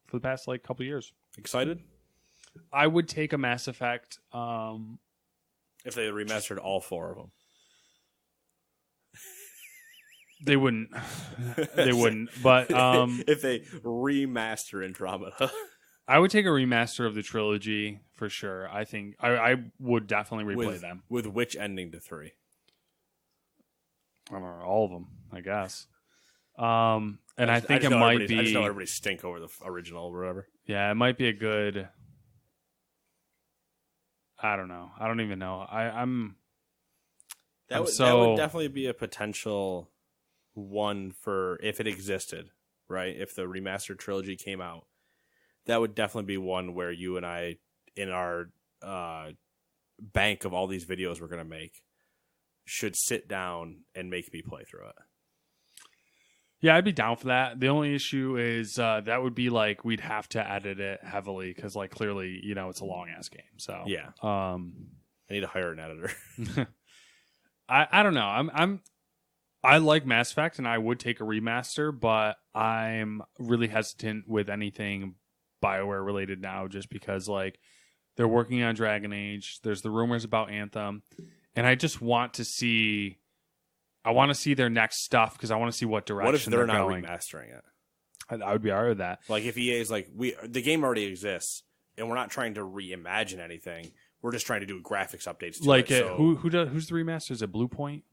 for the past couple years. Excited? I would take a Mass Effect. If they remastered all 4 of them. They wouldn't. They wouldn't. But if they remaster Andromeda. I would take a remaster of the trilogy for sure. I think I would definitely replay them. With which ending to 3? I don't know, all of them, I guess. And I think it might be. I just know everybody stink over the original or whatever. Yeah, it might be a good. I don't know. I don't even know. That would definitely be a potential one for if it existed, right? If the remastered trilogy came out, that would definitely be one where you and I, in our bank of all these videos we're going to make, should sit down and make me play through it. Yeah, I'd be down for that. The only issue is that would be we'd have to edit it heavily because clearly, it's a long ass game. So yeah, I need to hire an editor. I don't know. I like Mass Effect, and I would take a remaster, but I'm really hesitant with anything BioWare related now, just because like they're working on Dragon Age. There's the rumors about Anthem, and I just want to see. I want to see their next stuff because I want to see what direction. What if they're not going. remastering it? I would be alright with that. Like if EA is like, the game already exists, and we're not trying to reimagine anything. We're just trying to do graphics updates. To like it, so who's the remaster? Is it Blue Point?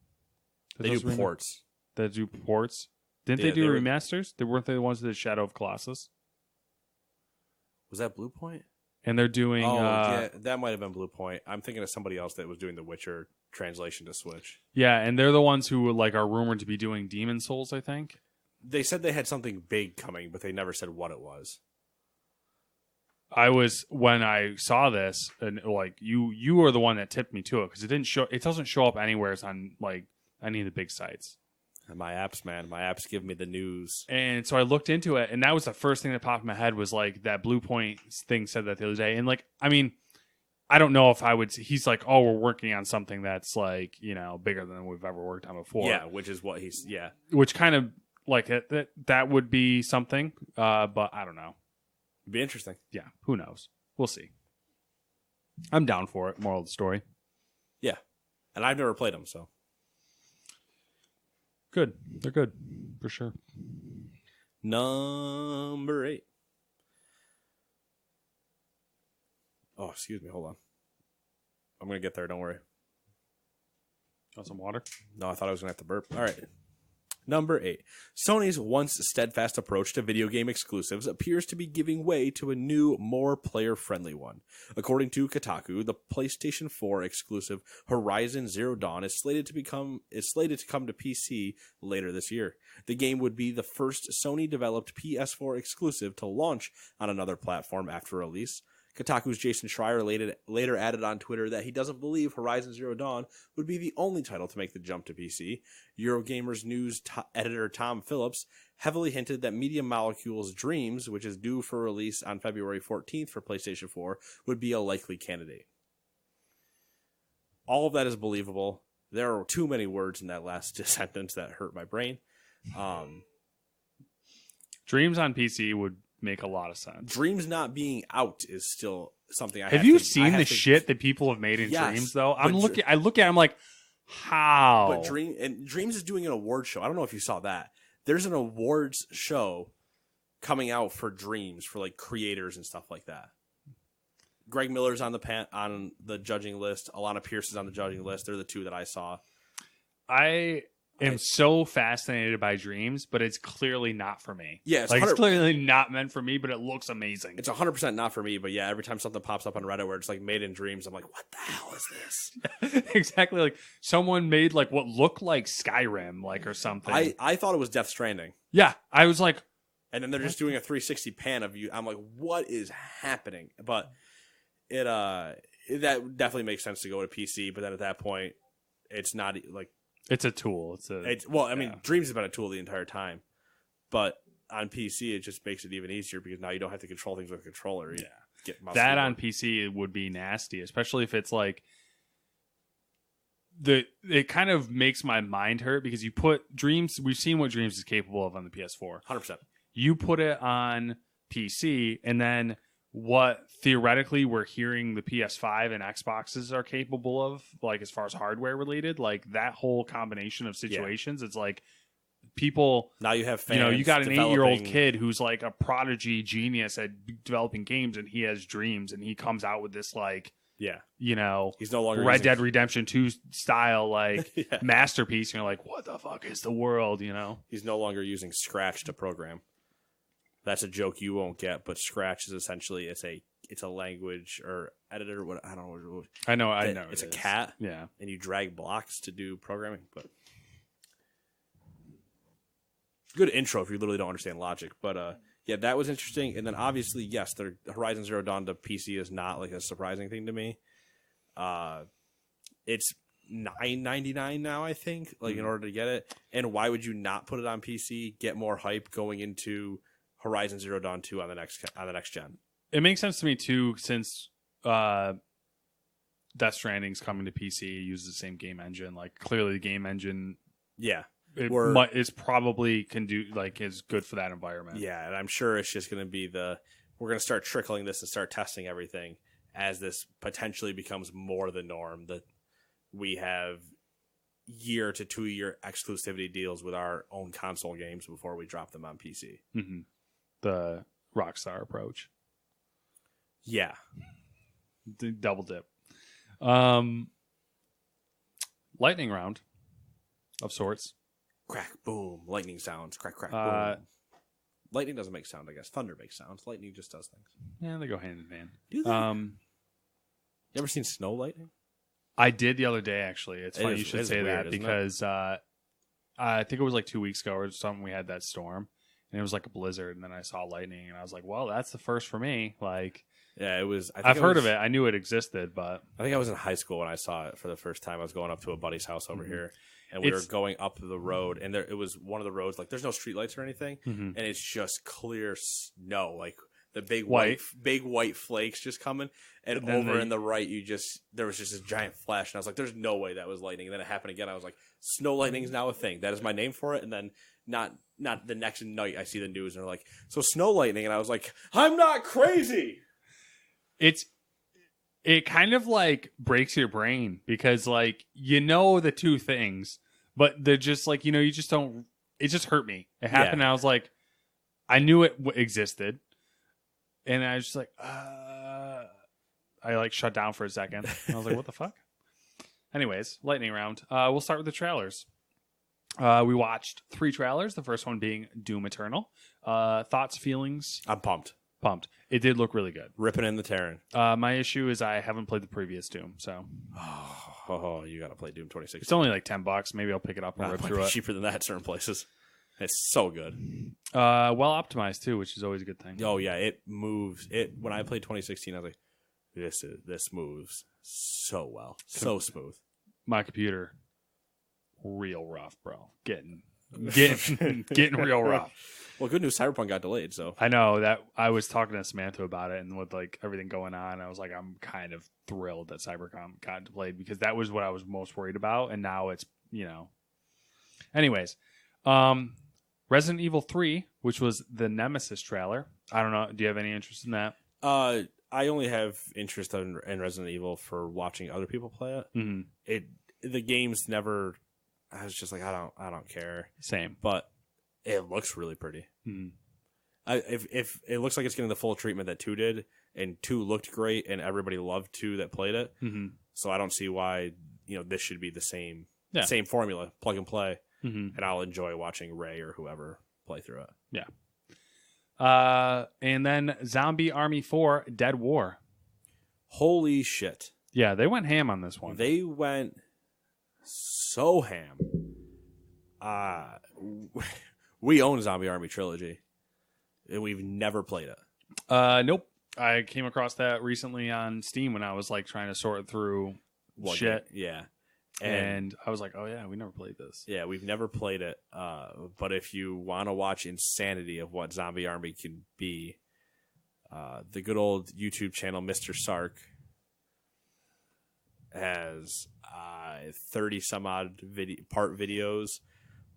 they do ports. They do ports. Didn't they do remasters? They weren't they the ones that did Shadow of Colossus? Was that Blue Point? And they're doing. Yeah, that might have been Blue Point. I'm thinking of somebody else that was doing the Witcher translation to Switch. Yeah, and they're the ones who like are rumored to be doing Demon Souls, I think. They said they had something big coming, but they never said what it was. When I saw this, and like you were the one that tipped me to it because it doesn't show up anywhere on like any of the big sites. And my apps, man, my apps give me the news. And so I looked into it, and that was the first thing that popped in my head was like that Blue Point thing said that the other day, and like I mean, I don't know if I would. He's like, oh, we're working on something that's like bigger than we've ever worked on before. Yeah, which is what he's which kind of like that would be something, but I don't know. It'd be interesting. Yeah, who knows? We'll see. I'm down for it. Moral of the story. Yeah, and I've never played them, so good. They're good for sure. Number 8. Oh, excuse me. Hold on. I'm gonna get there. Don't worry. Want some water? No, I thought I was gonna have to burp. All right. Number 8. Sony's once steadfast approach to video game exclusives appears to be giving way to a new, more player-friendly one. According to Kotaku, the PlayStation 4 exclusive Horizon Zero Dawn is slated to come to PC later this year. The game would be the first Sony-developed PS4 exclusive to launch on another platform after release. Kotaku's Jason Schreier later added on Twitter that he doesn't believe Horizon Zero Dawn would be the only title to make the jump to PC. Eurogamer's news editor Tom Phillips heavily hinted that Media Molecule's Dreams, which is due for release on February 14th for PlayStation 4, would be a likely candidate. All of that is believable. There are too many words in that last sentence that hurt my brain. Dreams on PC would make a lot of sense. Dreams not being out is still something I have you seen the shit that people have made in Dreams though? I look at it, I'm like, how? But Dreams is doing an award show. I don't know if you saw that. There's an awards show coming out for Dreams for like creators and stuff like that. Greg Miller's on the judging list. Alana Pierce is on the judging list. They're the two that I saw. I am so fascinated by Dreams, but it's clearly not for me. Yeah, it's clearly not meant for me, but it looks amazing. It's 100% not for me, but yeah, every time something pops up on Reddit where it's like made in Dreams, I'm like, what the hell is this? Exactly, like someone made like what looked like Skyrim, like or something. I thought it was Death Stranding. Yeah, I was like, and then they're just doing a 360 pan of you. I'm like, what is happening? But that definitely makes sense to go to PC, but then at that point, it's not like. It's a tool. Dreams has been a tool the entire time, but on PC it just makes it even easier because now you don't have to control things with a controller. That on PC would be nasty, especially if it's like it kind of makes my mind hurt because you put Dreams. We've seen what Dreams is capable of on the PS4. 100%. You put it on PC, and then what theoretically we're hearing the PS5 and Xboxes are capable of, like as far as hardware related, like that whole combination of situations, it's like people now you have fans, you got an 8-year-old kid who's like a prodigy genius at developing games, and he has dreams, and he comes out with this like he's no longer Red Dead Redemption 2 style like masterpiece, and you're like, what the fuck is the world? He's no longer using Scratch to program. That's a joke you won't get, but Scratch is essentially it's a language or editor. What I don't know. I know. It's a cat. Yeah, and you drag blocks to do programming. But good intro if you literally don't understand logic. But that was interesting. And then obviously, yes, the Horizon Zero Dawn to PC is not like a surprising thing to me. It's $9.99 now, I think. Like in order to get it, and why would you not put it on PC? Get more hype going into Horizon Zero Dawn 2 on the next gen. It makes sense to me too, since Death Stranding's coming to PC. It uses the same game engine. Like clearly, the game engine, Yeah. is probably is good for that environment. Yeah, and I'm sure it's just going to be we're going to start trickling this and start testing everything as this potentially becomes more the norm, that we have year to 2 year exclusivity deals with our own console games before we drop them on PC. Mm-hmm. The Rockstar approach. Yeah. The double dip. Lightning round of sorts. Crack, boom. Lightning sounds. Crack, crack, boom. Lightning doesn't make sound, I guess. Thunder makes sounds. Lightning just does things. Yeah, they go hand in hand. Do they? You ever seen snow lightning? I did the other day, actually. It's funny you should say weird, that because I think it was like 2 weeks ago or something. We had that storm, and it was like a blizzard, and then I saw lightning, and I was like, "Well, that's the first for me." Like, yeah, it was. I've heard of it. I knew it existed, but I think I was in high school when I saw it for the first time. I was going up to a buddy's house over here, and we were going up the road, and it was one of the roads. Like, there's no streetlights or anything, and it's just clear snow, like. The big white flakes just coming, and over in the right, there was just a giant flash, and I was like, "There's no way that was lightning." And then it happened again. I was like, "Snow lightning is now a thing. That is my name for it." And then not the next night, I see the news, and they're like, "So snow lightning," and I was like, "I'm not crazy." It kind of like breaks your brain because like the two things, but they're just like you just don't. It just hurt me. It happened, and I was like, I knew it existed. And I was just like, I like shut down for a second. And I was like, what the fuck? Anyways, lightning round. We'll start with the trailers. We watched 3 trailers. The first one being Doom Eternal. Thoughts, feelings? I'm pumped. It did look really good. Ripping in the tearing. My issue is I haven't played the previous Doom, so. Oh, you got to play Doom 2016. It's only like $10. Maybe I'll pick it up and rip through it. Cheaper than that in certain places. It's so good. Well optimized too, which is always a good thing. Oh yeah, it moves. When I played 2016, I was like, this moves so well, so smooth. My computer, real rough, bro. Getting real rough. Well, good news, Cyberpunk got delayed, so I know that. I was talking to Samantha about it, and with like everything going on, I was like, I'm kind of thrilled that Cyberpunk got delayed because that was what I was most worried about, and now it's Anyways, Resident Evil 3, which was the Nemesis trailer. I don't know. Do you have any interest in that? I only have interest in Resident Evil for watching other people play it. Mm-hmm. The game's never. I was just like, I don't care. Same, but it looks really pretty. Mm-hmm. If it looks like it's getting the full treatment that 2 did, and 2 looked great, and everybody loved 2 that played it. Mm-hmm. So I don't see why this should be the same formula, plug and play. Mm-hmm. And I'll enjoy watching Ray or whoever play through it. Yeah. And then Zombie Army 4 Dead War. Holy shit. Yeah, they went ham on this one. They went so ham. We own Zombie Army Trilogy, and we've never played it. Nope. I came across that recently on Steam when I was like trying to sort through shit. Yeah. And I was like, oh, yeah, we never played this. Yeah, we've never played it. But if you want to watch insanity of what Zombie Army can be, the good old YouTube channel, Mr. Sark, has 30-some-odd part videos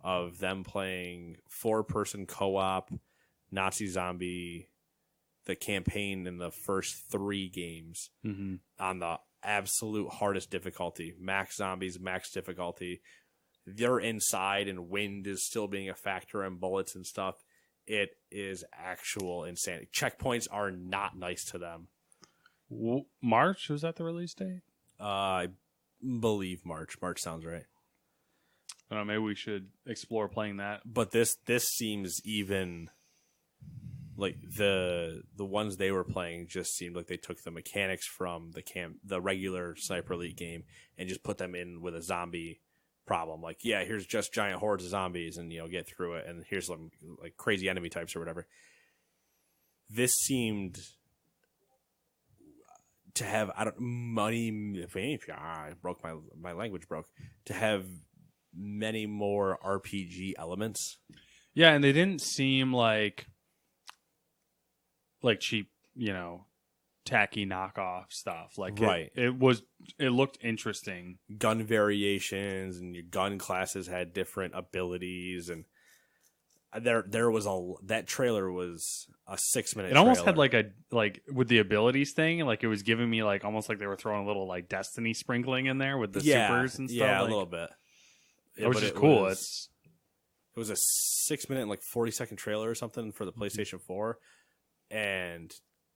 of them playing 4-person co-op, Nazi zombie, the campaign in the first 3 games on the absolute hardest difficulty, max zombies, max difficulty. They're inside and wind is still being a factor and bullets and stuff. It is actual insanity. Checkpoints are not nice to them. March? Was that the release date? I believe March. March sounds right. I don't know, maybe we should explore playing that. But this seems even like the ones they were playing just seemed like they took the mechanics from the regular Sniper Elite game and just put them in with a zombie problem. Like, yeah, here's just giant hordes of zombies and get through it, and here's some like crazy enemy types or whatever. This seemed to have my language broke, to have many more RPG elements. Yeah, and they didn't seem like cheap, tacky knockoff stuff. Like Right. it looked interesting. Gun variations and your gun classes had different abilities, and there was that trailer was a 6-minute. It almost had like with the abilities thing, like it was giving me like almost like they were throwing a little like Destiny sprinkling in there with the supers and stuff. Yeah, like, a little bit. It was just cool. It was a 6-minute and like 40-second trailer or something for the PlayStation 4, and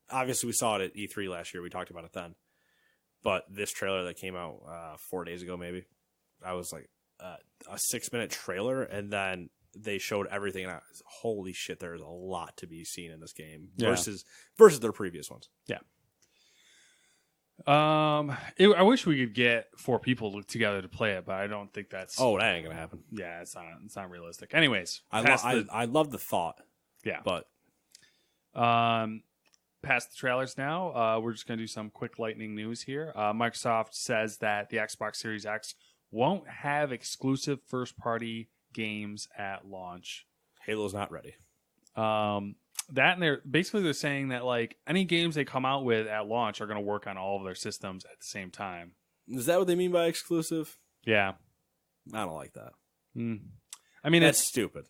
obviously we saw it at E3 last year. We talked about it then, but this trailer that came out 4 days ago, maybe, I was like a 6-minute trailer, and then they showed everything, and I was, holy shit, there's a lot to be seen in this game versus their previous ones. Yeah. I wish we could get 4 people together to play it, but I don't think that's. Oh, that ain't gonna happen. Yeah, it's not realistic. Anyways, I love the thought. Yeah, but past the trailers now. We're just gonna do some quick lightning news here. Microsoft says that the Xbox Series X won't have exclusive first-party games at launch. Halo's not ready. That, and they're saying that like any games they come out with at launch are going to work on all of their systems at the same time. Is that what they mean by exclusive? Yeah, I don't like that. I mean, that's stupid.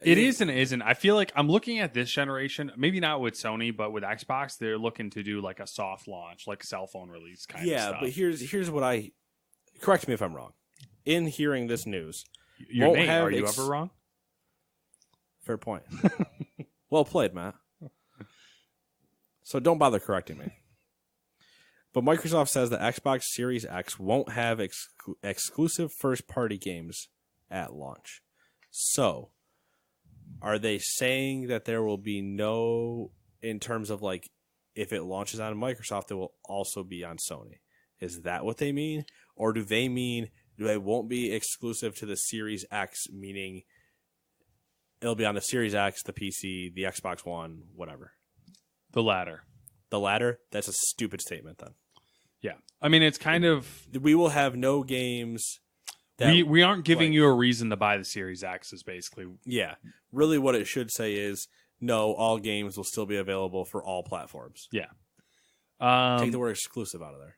It is and isn't. I feel like I'm looking at this generation, maybe not with Sony, but with Xbox, they're looking to do like a soft launch, like a cell phone release kind of stuff. Yeah, but here's what I correct me if I'm wrong. In hearing this news, are you ever wrong? Fair point. Well played, Matt. So don't bother correcting me. But Microsoft says the Xbox Series X won't have exclusive first-party games at launch. So, are they saying that there will be no, in terms of like, if it launches on Microsoft, it will also be on Sony? Is that what they mean? Or do they mean they won't be exclusive to the Series X, meaning it'll be on the Series X, the PC, the Xbox One, whatever? The latter. The latter? That's a stupid statement then. Yeah. I mean, it's kind of... We will have no games... We aren't giving you a reason to buy the Series X is basically... Yeah. Really what it should say is, no, all games will still be available for all platforms. Yeah. Take the word exclusive out of there.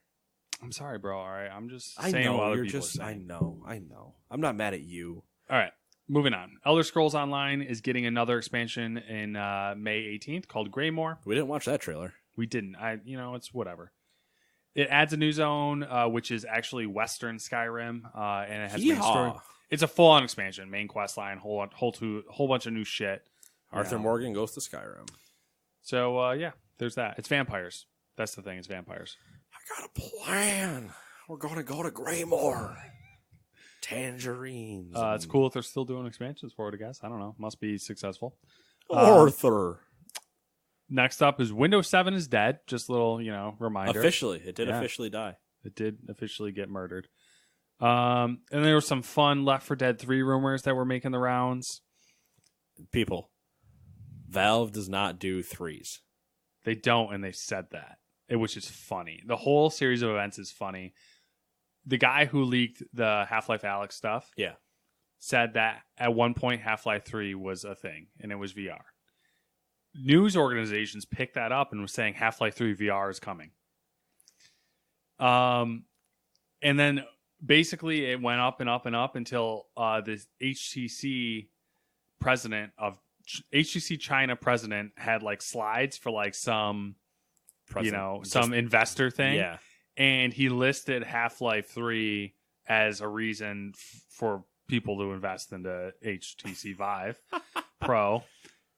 I'm sorry, bro. All right. I'm just saying what other people are saying. I know. I'm not mad at you. All right. Moving on. Elder Scrolls Online is getting another expansion in May 18th called Greymore. We didn't watch that trailer. We didn't. It's whatever. It adds a new zone, which is actually Western Skyrim, and it has main story. It's a full-on expansion, main quest line, whole bunch of new shit. Arthur Morgan goes to Skyrim. So there's that. It's vampires. That's the thing. It's vampires. I got a plan. We're going to go to Greymore. Tangerines. It's cool if they're still doing expansions for it, I guess. I don't know. Must be successful. Arthur. Next up is Windows 7 is dead. Just a little, reminder. Officially. It did officially die. It did officially get murdered. And there were some fun Left 4 Dead 3 rumors that were making the rounds. People, Valve does not do threes. They don't, and they said that, which is funny. The whole series of events is funny. The guy who leaked the Half-Life Alyx stuff said that at one point Half-Life 3 was a thing, and it was VR. News organizations picked that up and was saying Half-Life 3 VR is coming. And then basically it went up and up and up until the HTC China president had like slides for like some some investor thing. Yeah. And he listed Half-Life 3 as a reason for people to invest into HTC Vive Pro.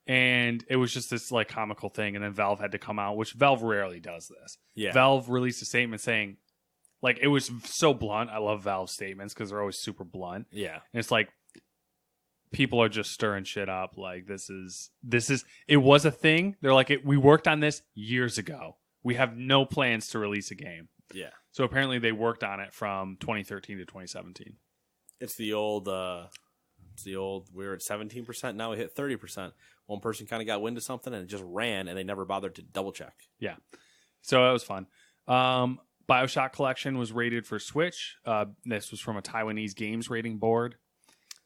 And it was just this like comical thing. And then Valve had to come out, which Valve rarely does this. Yeah. Valve released a statement saying, like, it was so blunt. I love Valve statements because they're always super blunt. Yeah. And it's like, people are just stirring shit up. Like, it was a thing. They're like, we worked on this years ago. We have no plans to release a game. Yeah. So apparently they worked on it from 2013 to 2017. It's the old, we were at 17%. Now we hit 30%. One person kind of got wind of something and it just ran and they never bothered to double check. Yeah. So that was fun. BioShock Collection was rated for Switch. This was from a Taiwanese games rating board.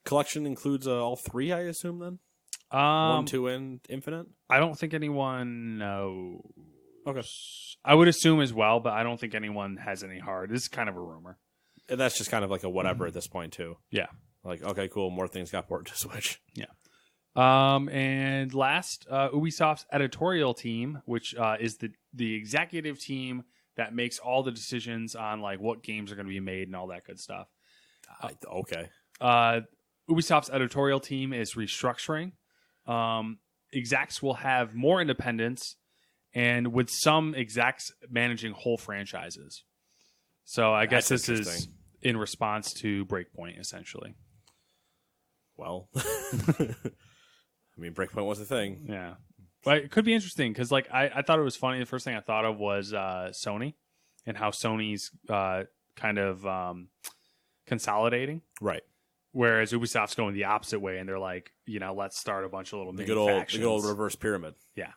Collection includes all three, I assume, then? 1, 2, and Infinite? I don't think anyone knows. Okay. I would assume as well, but I don't think anyone has any hard. This is kind of a rumor. And that's just kind of like a whatever at this point, too. Yeah. Like, okay, cool. More things got ported to Switch. Yeah. And last, Ubisoft's editorial team, which is the executive team that makes all the decisions on like what games are going to be made and all that good stuff. Okay. Ubisoft's editorial team is restructuring. Execs will have more independence, and with some execs managing whole franchises. So I guess this is in response to Breakpoint, essentially. Well, I mean, Breakpoint was a thing. Yeah. But it could be interesting because, like, I thought it was funny. The first thing I thought of was Sony and how Sony's kind of consolidating. Right. Whereas Ubisoft's going the opposite way, and they're like, let's start a bunch of little The mini good factions. old reverse pyramid. Yeah.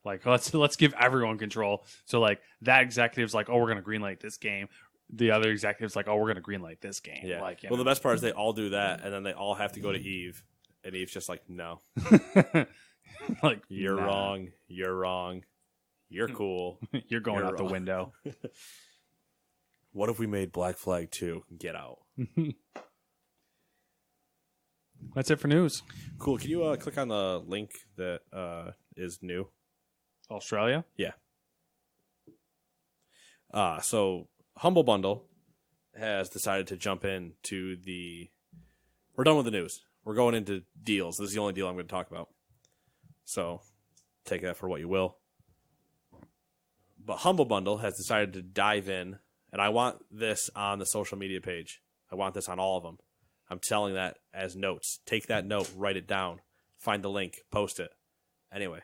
Like, let's give everyone control. So, like, that executive's like, oh, we're going to greenlight this game. The other executive's like, oh, we're going to greenlight this game. Yeah. Like, the best part is they all do that, and then they all have to go to Eve, and Eve's just like, no. Like, You're wrong. You're wrong. You're cool. You're going out the window. What if we made Black Flag 2? Get out. That's it for news. Cool. Can you click on the link that is new? Australia? Yeah. So Humble Bundle has decided to jump into we're done with the news. We're going into deals. This is the only deal I'm going to talk about. So take that for what you will. But Humble Bundle has decided to dive in, and I want this on the social media page. I want this on all of them. I'm telling that as notes. Take that note, write it down, find the link, post it. Anyway,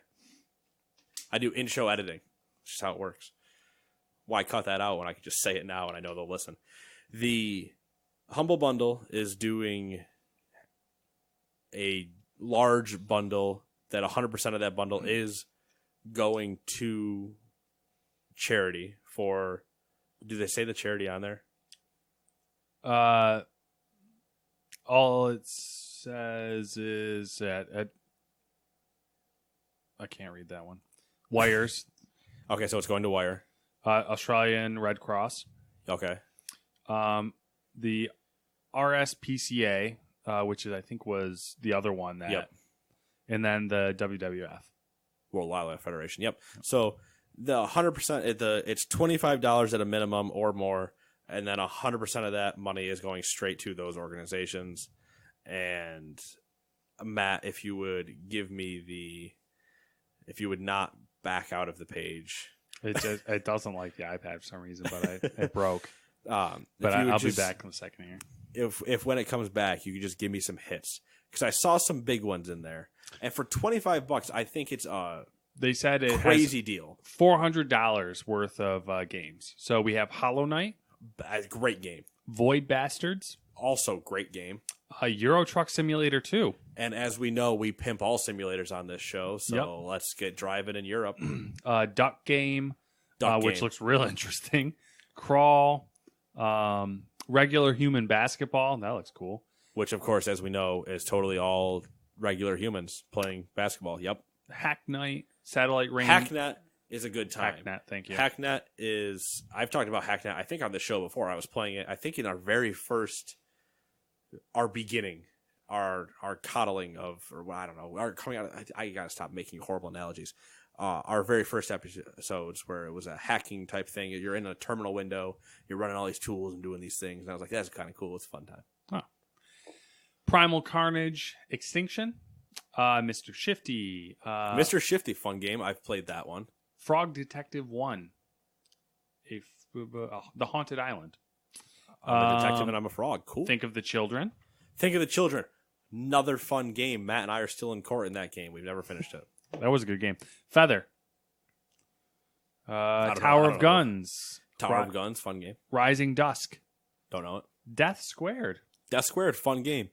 I do in-show editing. It's just how it works. Why cut that out when I can just say it now and I know they'll listen? The Humble Bundle is doing a large bundle that 100% of that bundle is going to charity for... Do they say the charity on there? All it says is that I can't read that one. Wires. Okay, so it's going to Wire. Australian Red Cross. Okay. The RSPCA, which I think was the other one that, Yep. And then the WWF, World Wildlife Federation. Yep. So the 100%, it's $25 at a minimum or more, and then 100% of that money is going straight to those organizations. And Matt, if you would give me if you would not back out of the page. it doesn't like the iPad for some reason, but it broke. But I'll be back in a second here. If when it comes back, you could just give me some hits, because I saw some big ones in there, and for $25, I think it's they said it crazy has deal. $400 worth of games. So we have Hollow Knight, Great game. Void Bastards, Also great game. Euro Truck Simulator 2. And as we know, we pimp all simulators on this show, so let's get driving in Europe. Duck Game, which Game. looks real interesting. Crawl, regular human basketball. That looks cool. Which, of course, as we know, is totally all regular humans playing basketball. Yep. Hack Knight, Satellite Range. Hacknet is a good time. Hacknet, thank you. Hacknet is... I've talked about Hacknet, I think, on the show before. I was playing it, I think, in our very first... Our beginning. Our coddling of... Or I don't know. Our coming out... I gotta stop making horrible analogies. Our very first episodes where it was a hacking type thing. You're in a terminal window. You're running all these tools and doing these things. And I was like, that's kind of cool. It's a fun time. Huh. Primal Carnage Extinction. Mr. Shifty. Mr. Shifty, fun game. I've played that one. Frog Detective 1. The Haunted Island. I'm a detective and I'm a frog. Cool. Think of the Children. Think of the Children. Another fun game. Matt and I are still in court in that game. We've never finished it. That was a good game. Feather. Tower of Guns. Tower of Guns, fun game. Rising Dusk. Don't know it. Death Squared. Death Squared, fun game.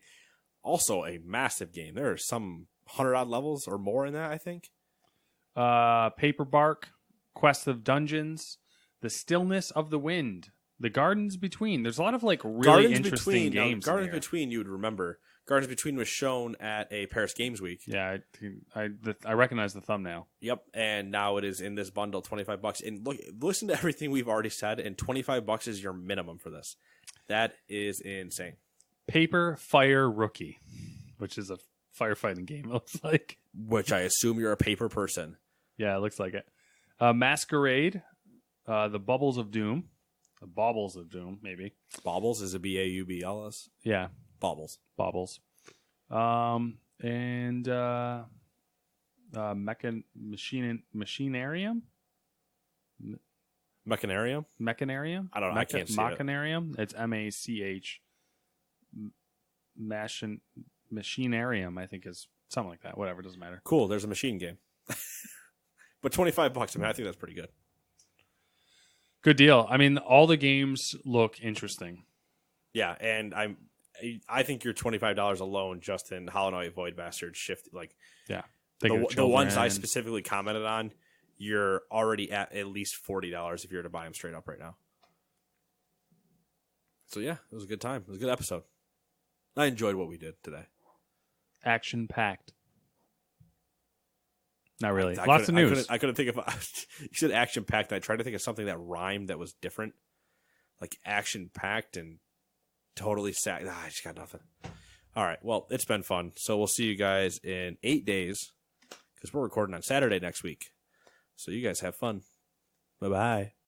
Also a massive game. There are some 100-odd levels or more in that, I think. Paper Bark. Quest of Dungeons. The Stillness of the Wind. The Gardens Between. There's a lot of like really interesting games. Gardens Between you would remember Gardens Between was shown at a Paris Games Week. Yeah, I recognize the thumbnail. Yep, and now it is in this bundle, $25. And listen to everything we've already said, and $25 is your minimum for this. That is insane. Paper Fire Rookie, which is a firefighting game, it looks like. Which I assume you're a paper person. Yeah, it looks like it. Masquerade, The Bubbles of Doom. The Baubles of Doom, maybe. Baubles is a B-A-U-B-L-S? Yeah. Baubles. Baubles. And Machinarium? Mechanarium? Mechanarium? I don't know. I can't see it. Machinarium? It's M-A-C-H. Machinarium, I think, is something like that. Whatever, doesn't matter. Cool. There's a machine game. But $25, I mean, I think that's pretty good. Good deal. I mean, all the games look interesting. Yeah, and I think your $25 alone just in Hollow Knight, Void Bastard, Shift, like the ones I specifically commented on, you're already at least $40 if you were to buy them straight up right now. So yeah, it was a good time. It was a good episode. I enjoyed what we did today. Action packed. Not really. Lots of news. I couldn't think of. You said action packed. I tried to think of something that rhymed that was different, like action packed and totally sad. I just got nothing. All right. Well, it's been fun. So we'll see you guys in 8 days because we're recording on Saturday next week. So you guys have fun. Bye bye.